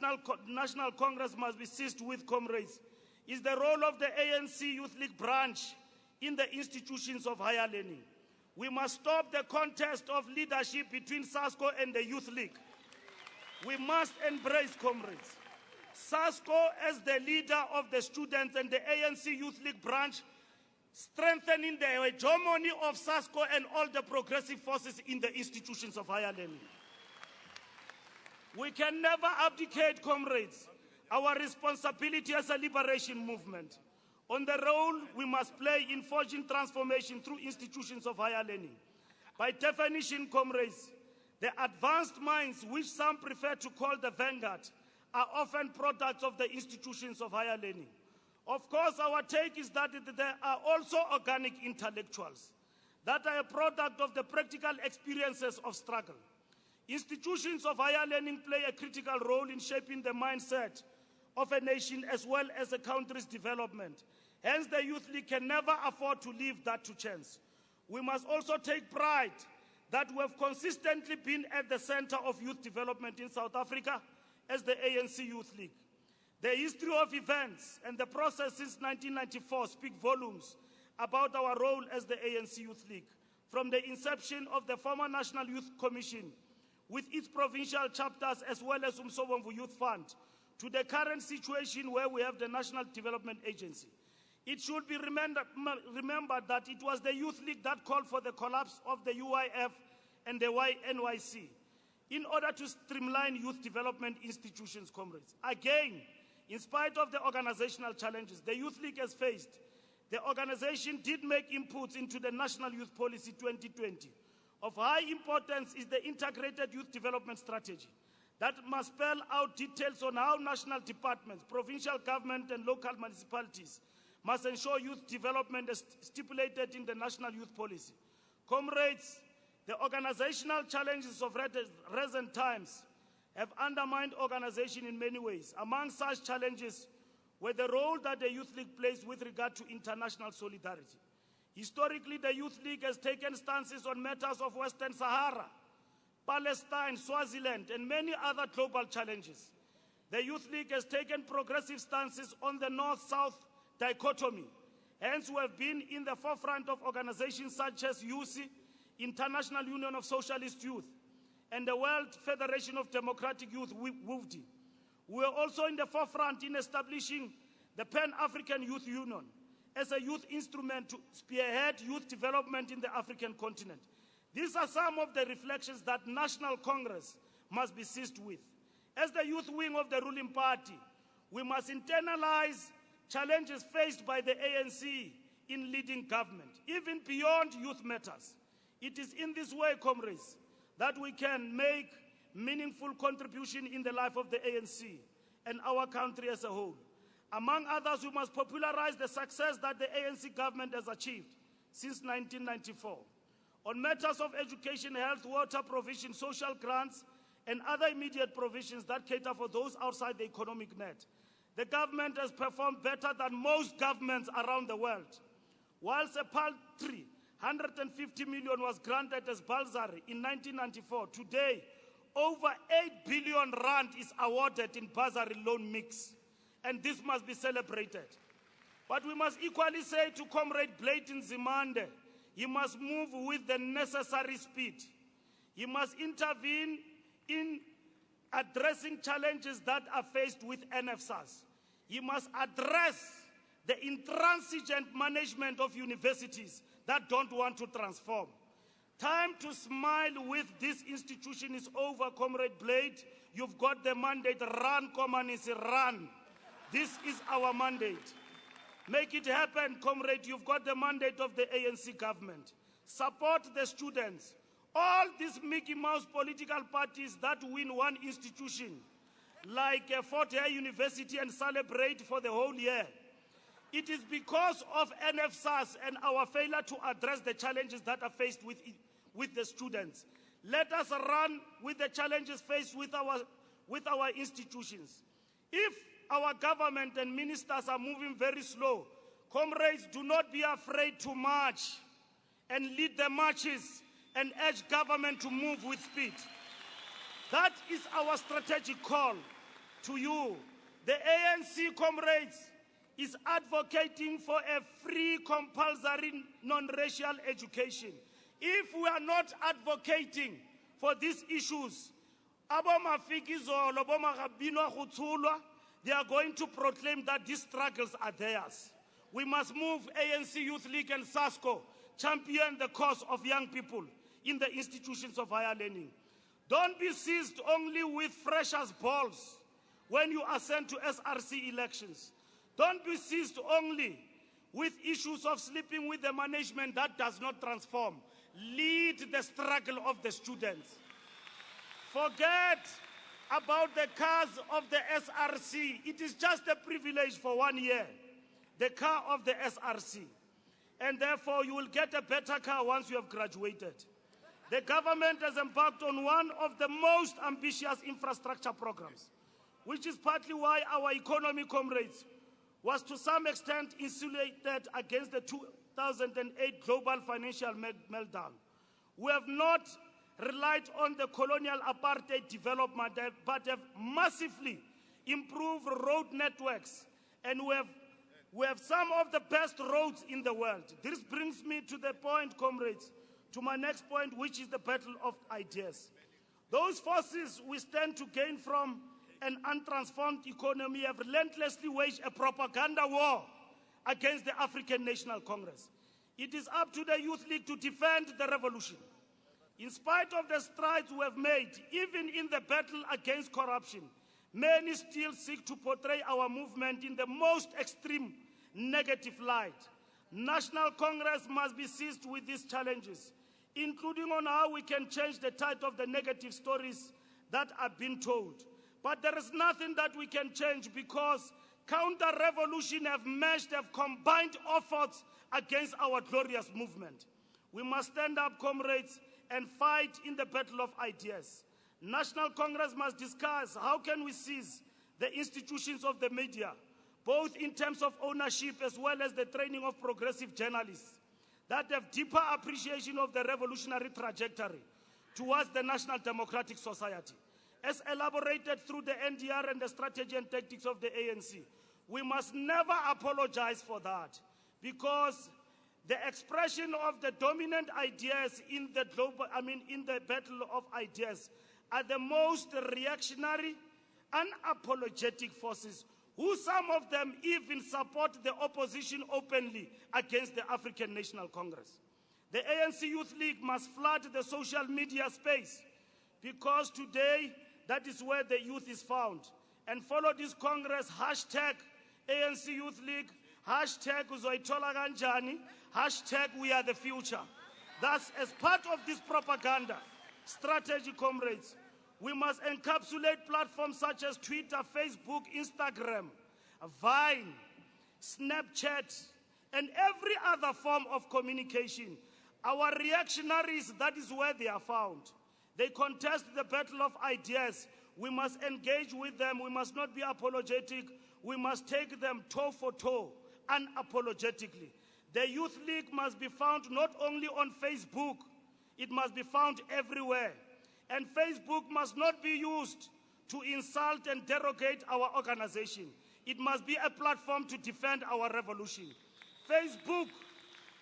S8: National Congress must be seized with, comrades, is the role of the ANC Youth League branch in the institutions of higher learning. We must stop the contest of leadership between SASCO and the Youth League. We must embrace, comrades, SASCO as the leader of the students and the ANC Youth League branch, strengthening the hegemony of SASCO and all the progressive forces in the institutions of higher learning. We can never abdicate, comrades, our responsibility as a liberation movement on the role we must play in forging transformation through institutions of higher learning. By definition, comrades, the advanced minds, which some prefer to call the vanguard, are often products of the institutions of higher learning. Of course, our take is that there are also organic intellectuals that are a product of the practical experiences of struggle. Institutions of higher learning play a critical role in shaping the mindset of a nation as well as a country's development. Hence, the Youth League can never afford to leave that to chance. We must also take pride that we have consistently been at the center of youth development in South Africa as the ANC Youth League. The history of events and the process since 1994 speak volumes about our role as the ANC Youth League. From the inception of the former National Youth Commission, with its provincial chapters as well as Umsobomvu Youth Fund, to the current situation where we have the National Development Agency. It should be remembered that it was the Youth League that called for the collapse of the UIF and the NYC in order to streamline youth development institutions, comrades. Again, in spite of the organizational challenges the Youth League has faced, the organization did make inputs into the National Youth Policy 2020. Of high importance is the Integrated Youth Development Strategy that must spell out details on how national departments, provincial government and local municipalities must ensure youth development as stipulated in the National Youth Policy. Comrades, the organizational challenges of recent times have undermined organization in many ways. Among such challenges were the role that the Youth League plays with regard to international solidarity. Historically, the Youth League has taken stances on matters of Western Sahara, Palestine, Swaziland, and many other global challenges. The Youth League has taken progressive stances on the North-South dichotomy. Hence, we have been in the forefront of organizations such as UCI, International Union of Socialist Youth, and the World Federation of Democratic Youth, WUFDI. We are also in the forefront in establishing the Pan-African Youth Union as a youth instrument to spearhead youth development in the African continent. These are some of the reflections that National Congress must be seized with. As the youth wing of the ruling party, we must internalize challenges faced by the ANC in leading government, even beyond youth matters. It is in this way, comrades, that we can make meaningful contribution in the life of the ANC and our country as a whole. Among others, we must popularize the success that the ANC government has achieved since 1994. On matters of education, health, water provision, social grants, and other immediate provisions that cater for those outside the economic net, the government has performed better than most governments around the world. Whilst a paltry 150 million was granted as bursary in 1994, today over 8 billion rand is awarded in bursary loan mix, and this must be celebrated. But we must equally say to Comrade Blayton Zimande, he must move with the necessary speed. He must intervene in addressing challenges that are faced with NFSAS. He must address the intransigent management of universities that don't want to transform. Time to smile with this institution is over, Comrade Blade. You've got the mandate. Run, communists, run. This is our mandate. Make it happen, comrade. You've got the mandate of the ANC government. Support the students. All these Mickey Mouse political parties that win one institution, like Fort Hare University, and celebrate for the whole year. It is because of NFSAS and our failure to address the challenges that are faced with the students. Let us run with the challenges faced with our institutions. If our government and ministers are moving very slow, comrades, do not be afraid to march and lead the marches and urge government to move with speed. That is our strategic call to you. The ANC, comrades, is advocating for a free, compulsory, non-racial education. If we are not advocating for these issues, they are going to proclaim that these struggles are theirs. We must move ANC Youth League and SASCO, champion the cause of young people in the institutions of higher learning. Don't be seized only with freshers' balls when you are sent to SRC elections. Don't be seized only with issues of sleeping with the management that does not transform. lead the struggle of the students. Forget about the cars of the SRC. It is just a privilege for 1 year, the car of the SRC. And therefore, you will get a better car once you have graduated. The government has embarked on one of the most ambitious infrastructure programs, which is partly why our economy, comrades, was to some extent insulated against the 2008 global financial meltdown. We have not relied on the colonial apartheid development, but have massively improved road networks, and we have some of the best roads in the world. This brings me to the point, comrades, to my next point, which is the battle of ideas. Those forces we stand to gain from an untransformed economy have relentlessly waged a propaganda war against the African National Congress. It is up to the Youth League to defend the revolution. In spite of the strides we have made, even in the battle against corruption, many still seek to portray our movement in the most extreme negative light. National Congress must be seized with these challenges, including on how we can change the tide of the negative stories that are being told. But there is nothing that we can change because counter-revolution have meshed, have combined efforts against our glorious movement. We must stand up, comrades, and fight in the battle of ideas. National Congress must discuss how can we seize the institutions of the media, both in terms of ownership as well as the training of progressive journalists that have deeper appreciation of the revolutionary trajectory towards the National Democratic Society. As elaborated through the NDR and the strategy and tactics of the ANC, we must never apologize for that, because the expression of the dominant ideas in the battle of ideas are the most reactionary, unapologetic forces, who some of them even support the opposition openly against the African National Congress. The ANC Youth League must flood the social media space, because today that is where the youth is found. And follow this Congress, hashtag ANC Youth League, hashtag uzoyithola kanjani, hashtag we are the future. Thus, as part of this propaganda strategy, comrades, we must encapsulate platforms such as Twitter, Facebook, Instagram, Vine, Snapchat, and every other form of communication. Our reactionaries, that is where they are found. They contest the battle of ideas. We must engage with them. We must not be apologetic. We must take them toe for toe, unapologetically. The Youth League must be found not only on Facebook, it must be found everywhere. And Facebook must not be used to insult and derogate our organization. It must be a platform to defend our revolution. Facebook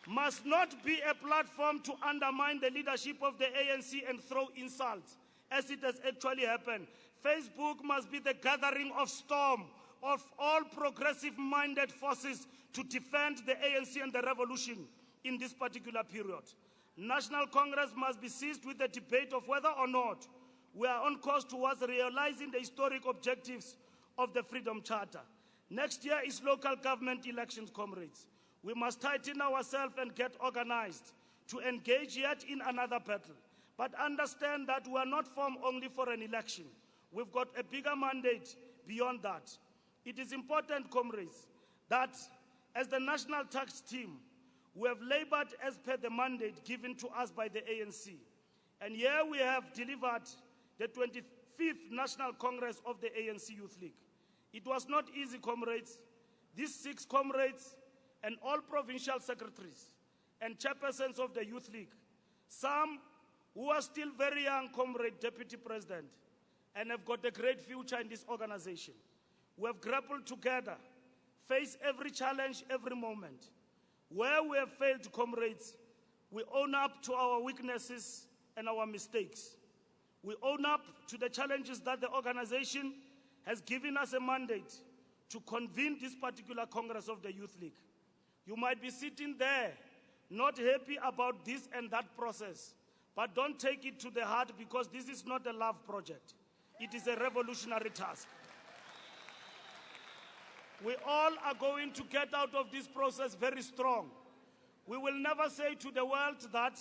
S8: must not be a platform to undermine the leadership of the ANC and throw insults, as it has actually happened. Facebook must be the gathering of storm of all progressive-minded forces to defend the ANC and the revolution in this particular period. National Congress must be seized with the debate of whether or not we are on course towards realizing the historic objectives of the Freedom Charter. Next year is local government elections, comrades. We must tighten ourselves and get organized to engage yet in another battle. But understand that we are not formed only for an election. We've got a bigger mandate beyond that. It is important, comrades, that as the National Tax Team, we have labored as per the mandate given to us by the ANC. And here we have delivered the 25th National Congress of the ANC Youth League. It was not easy, comrades. These 6 comrades and all provincial secretaries and chairpersons of the Youth League, some who are still very young, comrade, Deputy President, and have got a great future in this organization. We have grappled together, faced every challenge, every moment. Where we have failed, comrades, we own up to our weaknesses and our mistakes. We own up to the challenges that the organization has given us a mandate to convene this particular Congress of the Youth League. You might be sitting there, not happy about this and that process, but don't take it to the heart, because this is not a love project. It is a revolutionary task. We all are going to get out of this process very strong. We will never say to the world that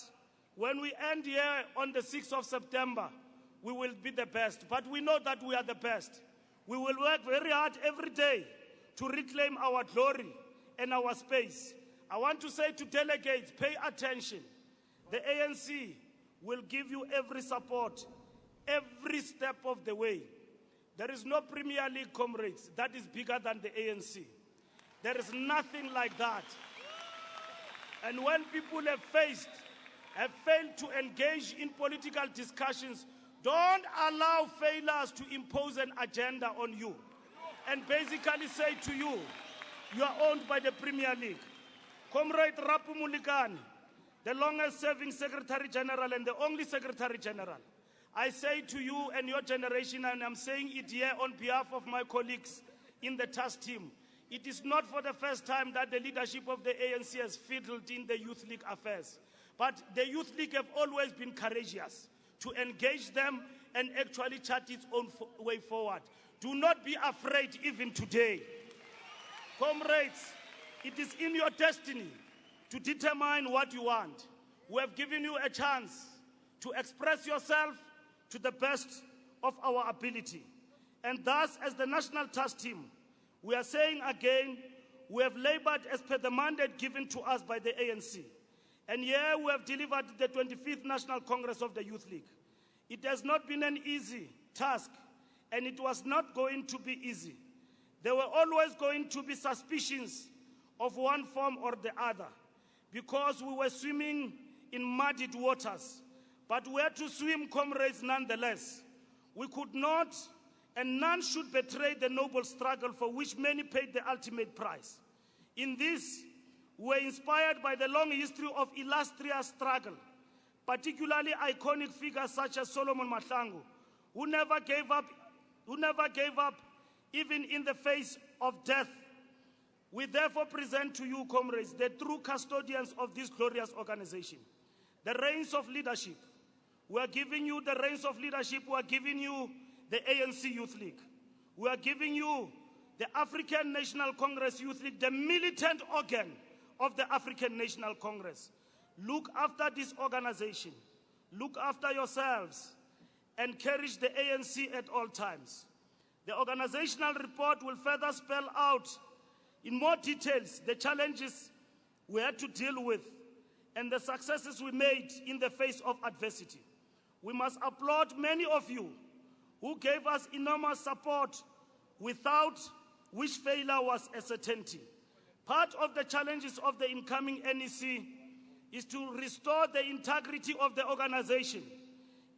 S8: When we end here on the 6th of September, we will be the best. But we know that we are the best. We will work very hard every day to reclaim our glory and our space. I want to say to delegates, pay attention. The ANC will give you every support, every step of the way. There is no Premier League, comrades, that is bigger than the ANC. There is nothing like that. And when people have failed to engage in political discussions, don't allow failures to impose an agenda on you and basically say to you, you are owned by the Premier League. Comrade Rapu Mulikani, the longest serving Secretary General and the only Secretary General, I say to you and your generation, and I'm saying it here on behalf of my colleagues in the task team, it is not for the first time that the leadership of the ANC has fiddled in the Youth League affairs. But the Youth League have always been courageous to engage them and actually chart its own way forward. Do not be afraid even today. Comrades, it is in your destiny to determine what you want. We have given you a chance to express yourself to the best of our ability. And thus, as the National Task Team, we are saying again, we have labored as per the mandate given to us by the ANC. And here we have delivered the 25th National Congress of the Youth League. It has not been an easy task, and it was not going to be easy. There were always going to be suspicions of one form or the other, because we were swimming in muddied waters. But we had to swim, comrades, nonetheless. We could not, and none should betray the noble struggle for which many paid the ultimate price. In this, we were inspired by the long history of illustrious struggle, particularly iconic figures such as Solomon Mahlangu, who never gave up even in the face of death. We therefore present to you, comrades, the true custodians of this glorious organization, the reins of leadership. We are giving you the reins of leadership. We are giving you the ANC Youth League. We are giving you the African National Congress Youth League, the militant organ of the African National Congress. Look after this organization. Look after yourselves. Encourage the ANC at all times. The organizational report will further spell out in more details the challenges we had to deal with and the successes we made in the face of adversity. We must applaud many of you who gave us enormous support, without which failure was a certainty. Part of the challenges of the incoming NEC is to restore the integrity of the organization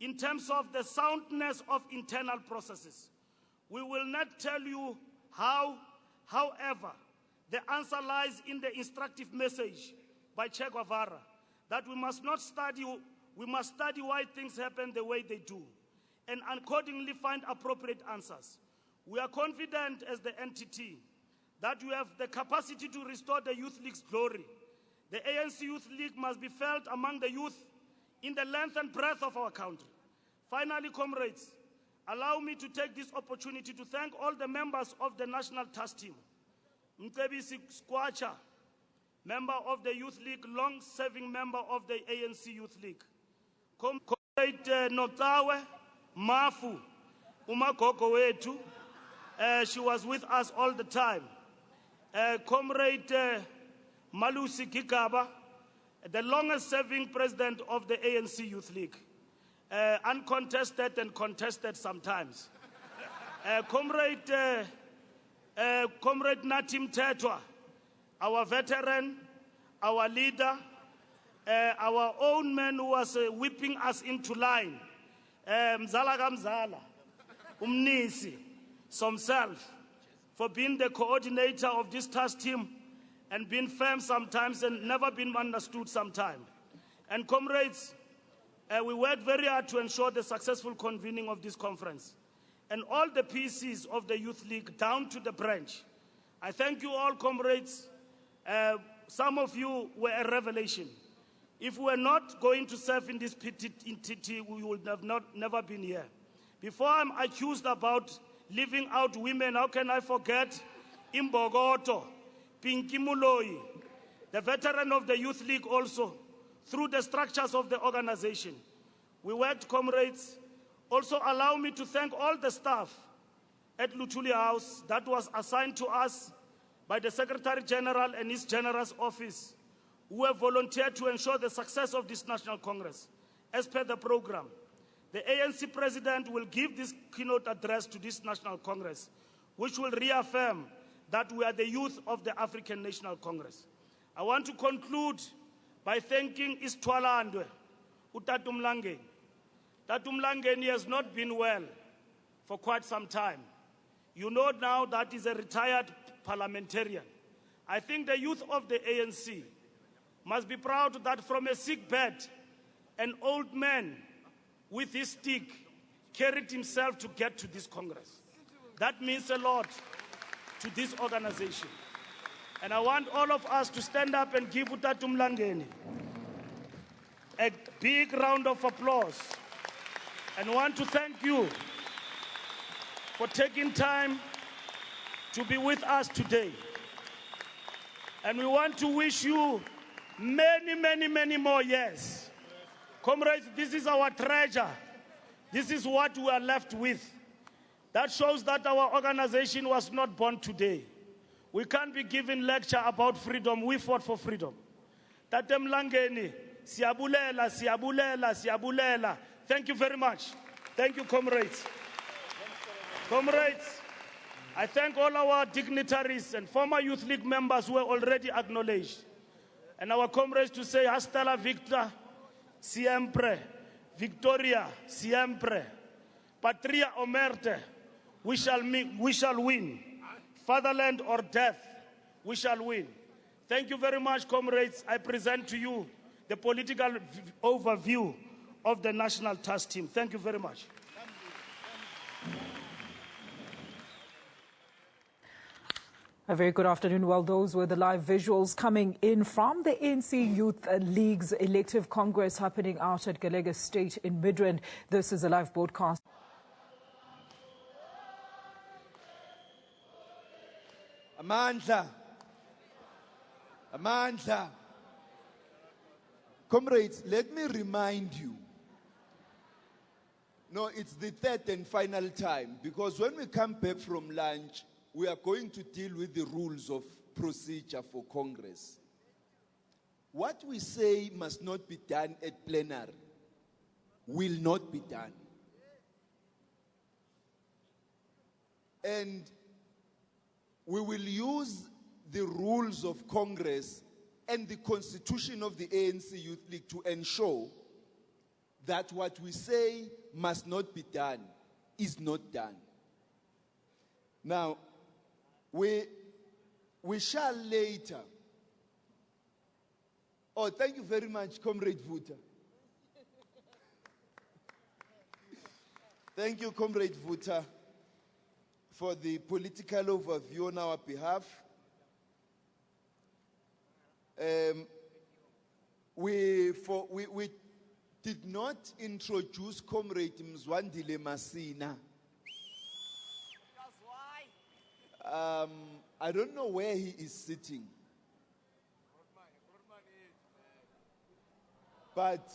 S8: in terms of the soundness of internal processes. We will not tell you how, however, the answer lies in the instructive message by Che Guevara that we must study why things happen the way they do, and accordingly find appropriate answers. We are confident as the entity that we have the capacity to restore the Youth League's glory. The ANC Youth League must be felt among the youth in the length and breadth of our country. Finally, comrades, allow me to take this opportunity to thank all the members of the National Task Team. Mcebisi Skwacha, member of the Youth League, long-serving member of the ANC Youth League. Comrade Notawe Mafu, umagogo wetu, she was with us all the time. Comrade Malusi Kikaba, the longest-serving president of the ANC Youth League, uncontested and contested sometimes. Comrade Natim Tetwa, our veteran, our leader, our own man who was whipping us into line. Mzala Gamzala, Umnisi, himself, for being the coordinator of this task team and being firm sometimes and never been understood sometimes. And comrades, we worked very hard to ensure the successful convening of this conference. And all the PCs of the Youth League down to the branch. I thank you all, comrades. Some of you were a revelation. If we were not going to serve in this entity, we would have never been here. Before I'm accused about leaving out women, how can I forget Imbogoto, Pinky Muloi, the veteran of the Youth League also, through the structures of the organization. We worked, comrades. Also allow me to thank all the staff at Luthuli House that was assigned to us by the Secretary General and his General's office, who have volunteered to ensure the success of this National Congress. As per the program, the ANC President will give this keynote address to this National Congress, which will reaffirm that we are the youth of the African National Congress. I want to conclude by thanking Istwalandwe, Utatu Mlangeni. Tatu Mlangeni has not been well for quite some time. You know now that he's a retired parliamentarian. I think the youth of the ANC must be proud that from a sick bed, an old man with his stick carried himself to get to this Congress. That means a lot to this organization. And I want all of us to stand up and give Utatu Mlangeni a big round of applause. And want to thank you for taking time to be with us today. And we want to wish you many, many, many more years. Comrades, this is our treasure. This is what we are left with. That shows that our organization was not born today. We can't be giving lecture about freedom. We fought for freedom. Tate Mlangeni, siyabulela, siyabulela, siyabulela. Thank you very much. Thank you, comrades. Comrades, I thank all our dignitaries and former Youth League members who were already acknowledged. And our comrades to say, hasta la victa, siempre. Victoria, siempre. Patria o muerte, we shall win. Fatherland or death, we shall win. Thank you very much, comrades. I present to you the political overview of the National Task Team. Thank you very much.
S9: A very good afternoon. Well, those were the live visuals coming in from the ANC Youth League's elective congress happening out at Galega State in Midrand. This is a live broadcast.
S2: Amandla. Amandla. Comrades, let me remind you. No, it's the third and final time, because when we come back from lunch, we are going to deal with the rules of procedure for Congress. What we say must not be done at plenary will not be done. And we will use the rules of Congress and the constitution of the ANC Youth League to ensure that what we say must not be done is not done. Now, we shall later. Oh, thank you very much, Comrade Vuta. Thank you, Comrade Vuta, for the political overview on our behalf. We did not introduce Comrade Mzwandile Masina. I don't know where he is sitting. But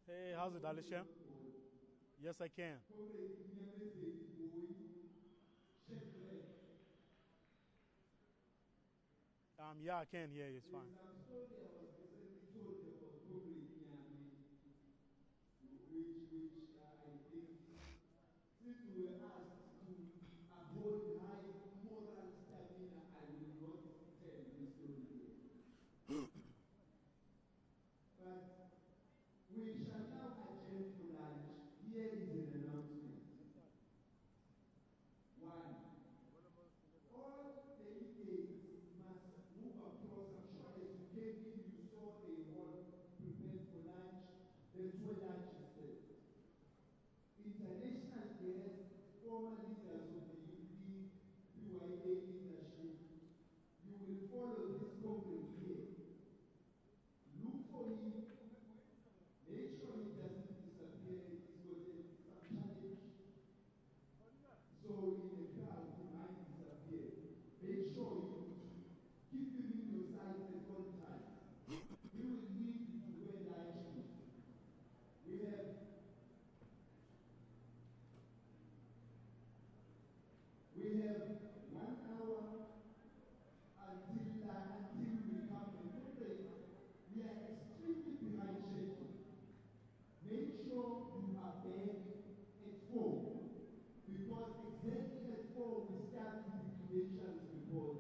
S3: Hey, how's it, Alicia? Yes, I can. Yeah, I can hear you. It's fine.
S2: before we start with the nation's report.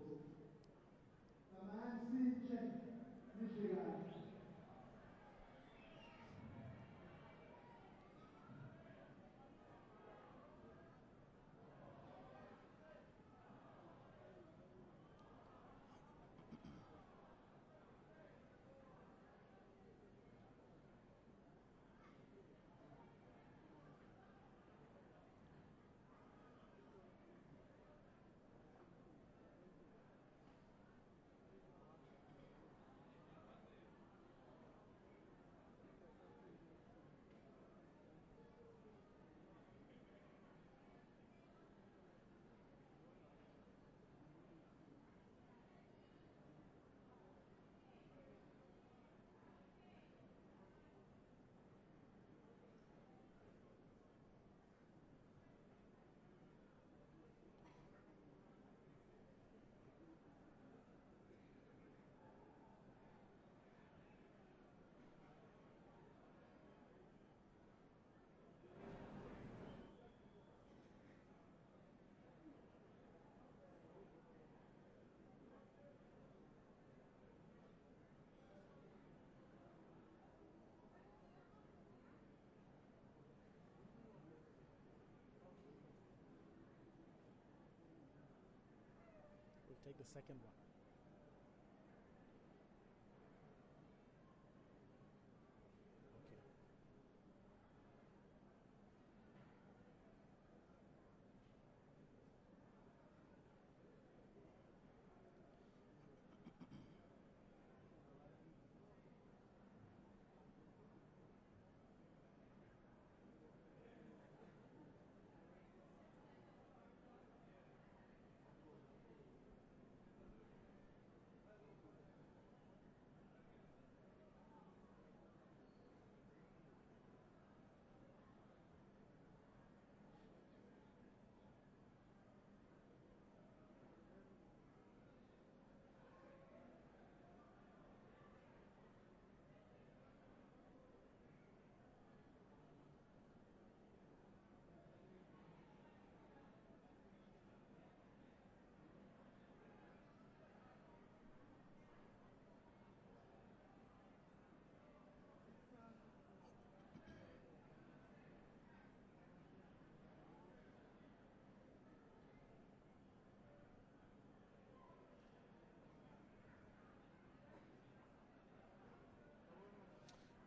S3: We'll take the second one.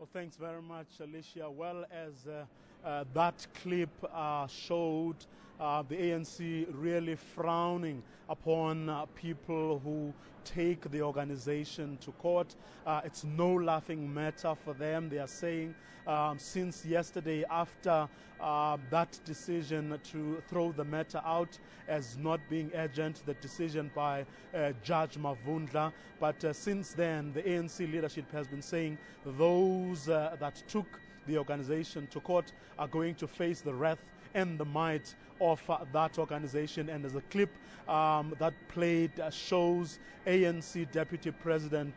S3: Well, thanks very much, Alicia. Well, as that clip showed, the ANC really frowning upon people who take the organization to court. It's no laughing matter for them. They are saying since yesterday, after that decision to throw the matter out as not being urgent, the decision by Judge Mavundla, but since then the ANC leadership has been saying those that took the organization to court are going to face the wrath and the might of that organization. And as a clip that played shows ANC Deputy President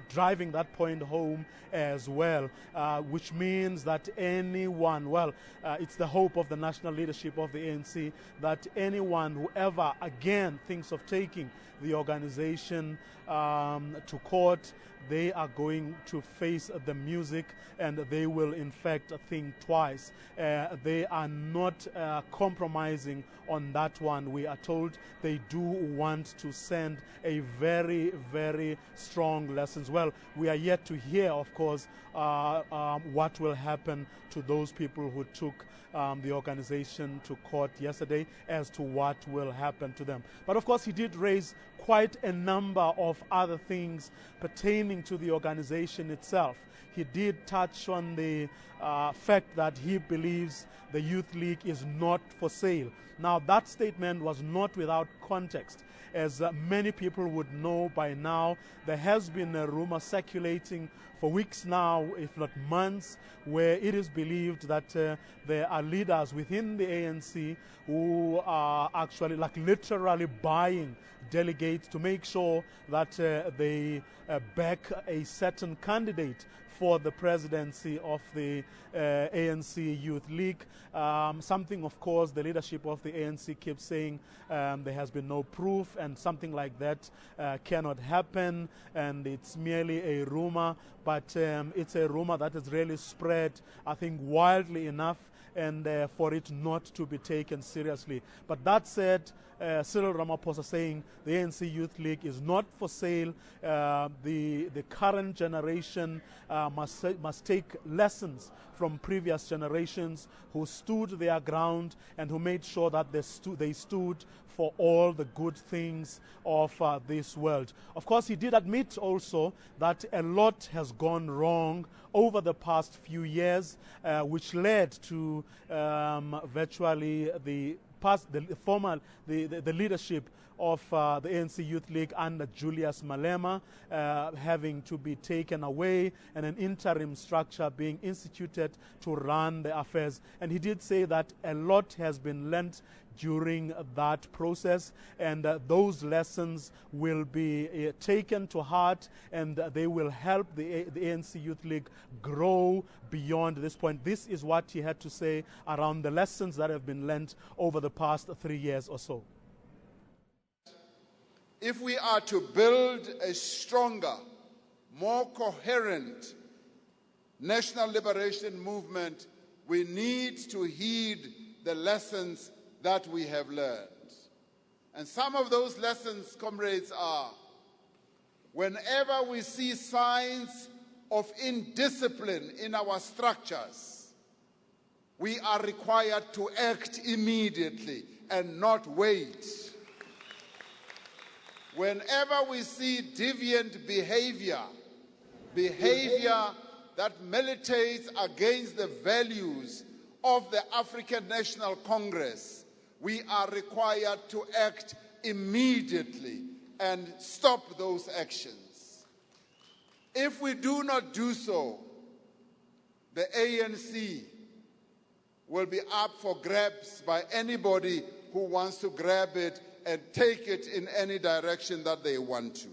S3: driving that point home as well, which means that anyone, it's the hope of the national leadership of the ANC that anyone who ever again thinks of taking the organization to court, they are going to face the music, and they will in fact think twice. They are not compromising on that one. We are told they do want to send a very, very strong lesson. Well, we are yet to hear, of course, what will happen to those people who took the organization to court yesterday, as to what will happen to them. But of course, he did raise quite a number of other things pertaining to the organization itself. He did touch on the fact that he believes the Youth League is not for sale. Now, that statement was not without context. As many people would know by now, there has been a rumor circulating for weeks now, if not months, where it is believed that there are leaders within the ANC who are actually literally buying delegates to make sure that they back a certain candidate for the presidency of the ANC Youth League. Something, of course, the leadership of the ANC keeps saying there has been no proof, and something like that cannot happen, and it's merely a rumor. But it's a rumor that has really spread, I think, wildly enough, and for it not to be taken seriously. But that said, Cyril Ramaphosa saying the ANC Youth League is not for sale. The current generation must take lessons from previous generations who stood their ground and who made sure that they stood for all the good things of this world. Of course, he did admit also that a lot has gone wrong over the past few years, which led to virtually the leadership of the ANC Youth League under Julius Malema having to be taken away and an interim structure being instituted to run the affairs. And he did say that a lot has been learnt during that process, and those lessons will be taken to heart, and they will help the ANC Youth League grow beyond this point. This is what he had to say around the lessons that have been learnt over the past 3 years or so.
S1: If we are to build a stronger, more coherent national liberation movement, we need to heed the lessons that we have learned. And some of those lessons, comrades, are whenever we see signs of indiscipline in our structures, we are required to act immediately and not wait. Whenever we see deviant behavior that militates against the values of the African National Congress, we are required to act immediately and stop those actions. If we do not do so, the ANC will be up for grabs by anybody who wants to grab it and take it in any direction that they want to.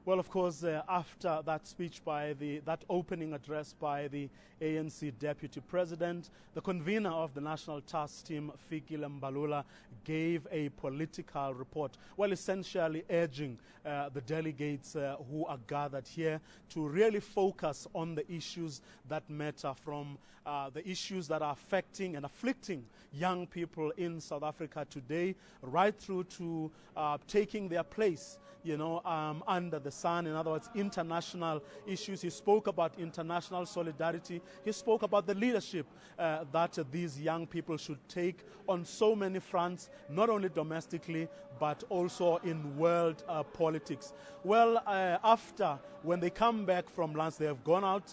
S3: Well, of course, after that speech that opening address by the ANC Deputy President, the convener of the National Task Team, Fikile Mbalula, gave a political report, well, essentially urging the delegates who are gathered here to really focus on the issues that matter, from the issues that are affecting and afflicting young people in South Africa today, right through to taking their place under the sun. In other words, international issues. He spoke about international solidarity. He spoke about the leadership that these young people should take on so many fronts, not only domestically, but also in world politics. Well, when they come back from lunch, they have gone out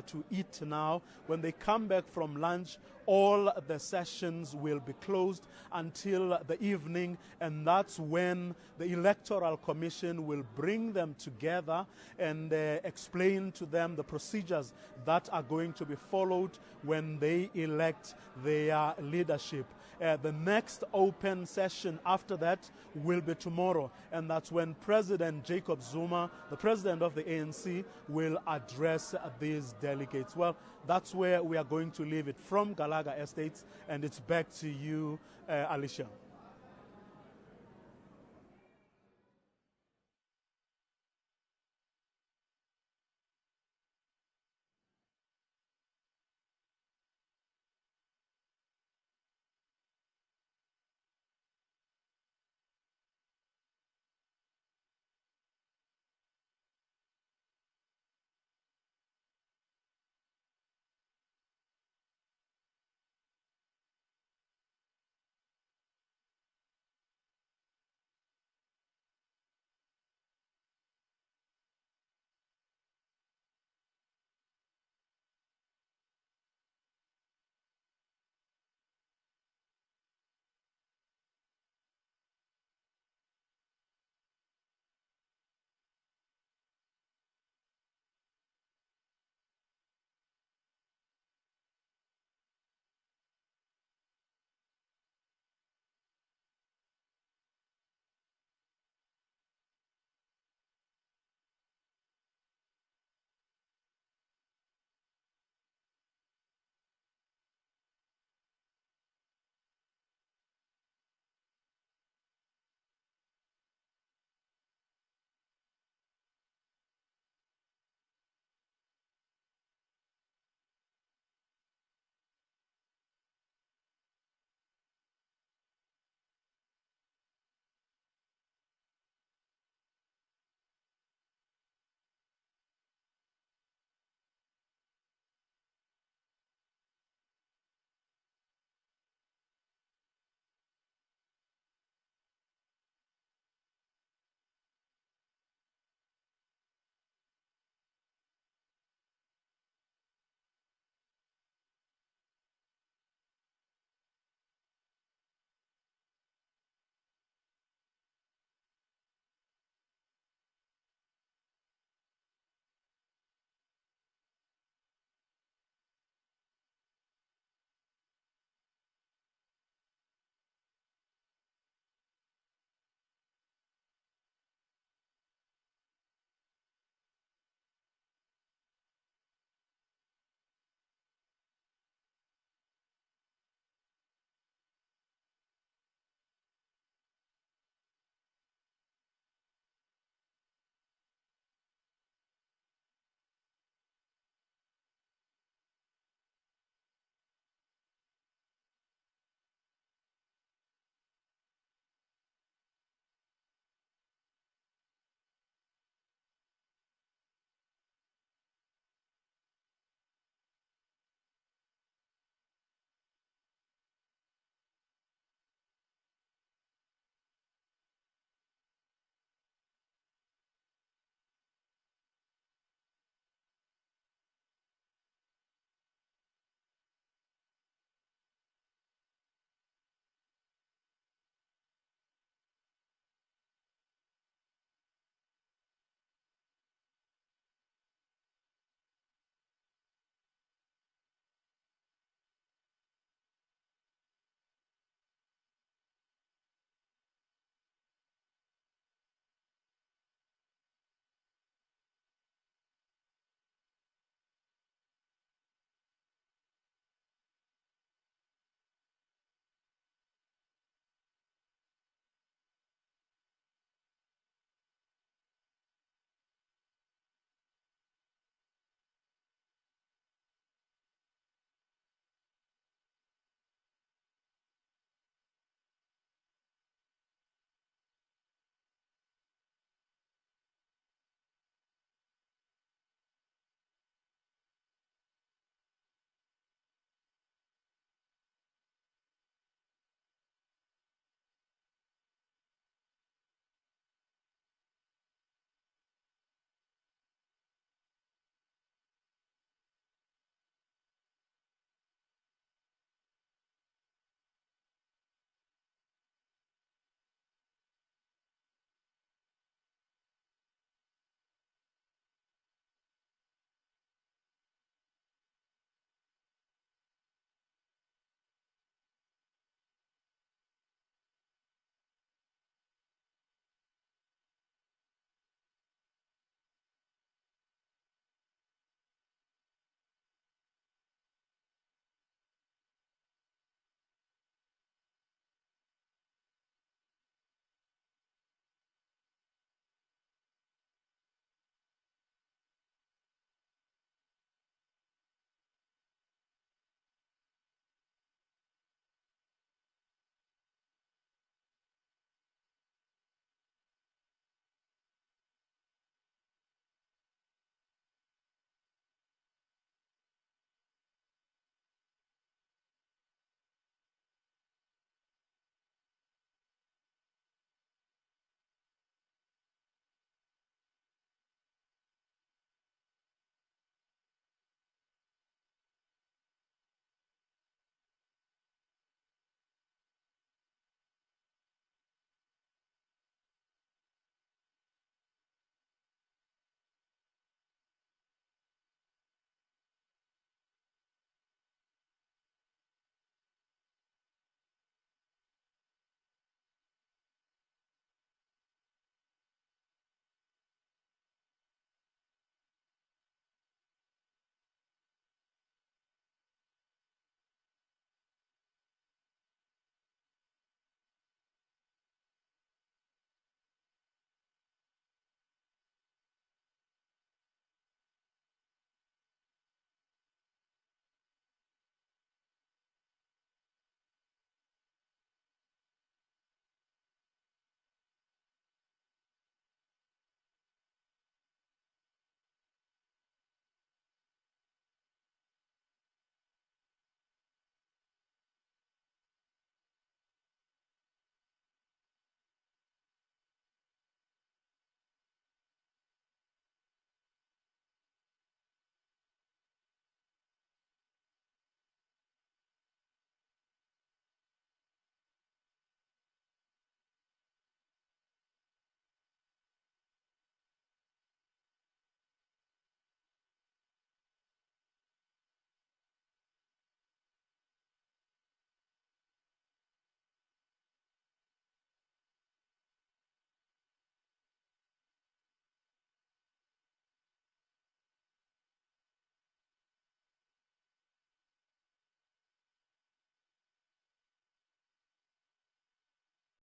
S3: to eat now. When they come back from lunch, all the sessions will be closed until the evening, and that's when the Electoral Commission will bring them together and explain to them the procedures that are going to be followed when they elect their leadership. The next open session after that will be tomorrow, and that's when President Jacob Zuma, the president of the ANC, will address these delegates. Well, that's where we are going to leave it from Galaga Estates, and it's back to you, Alicia.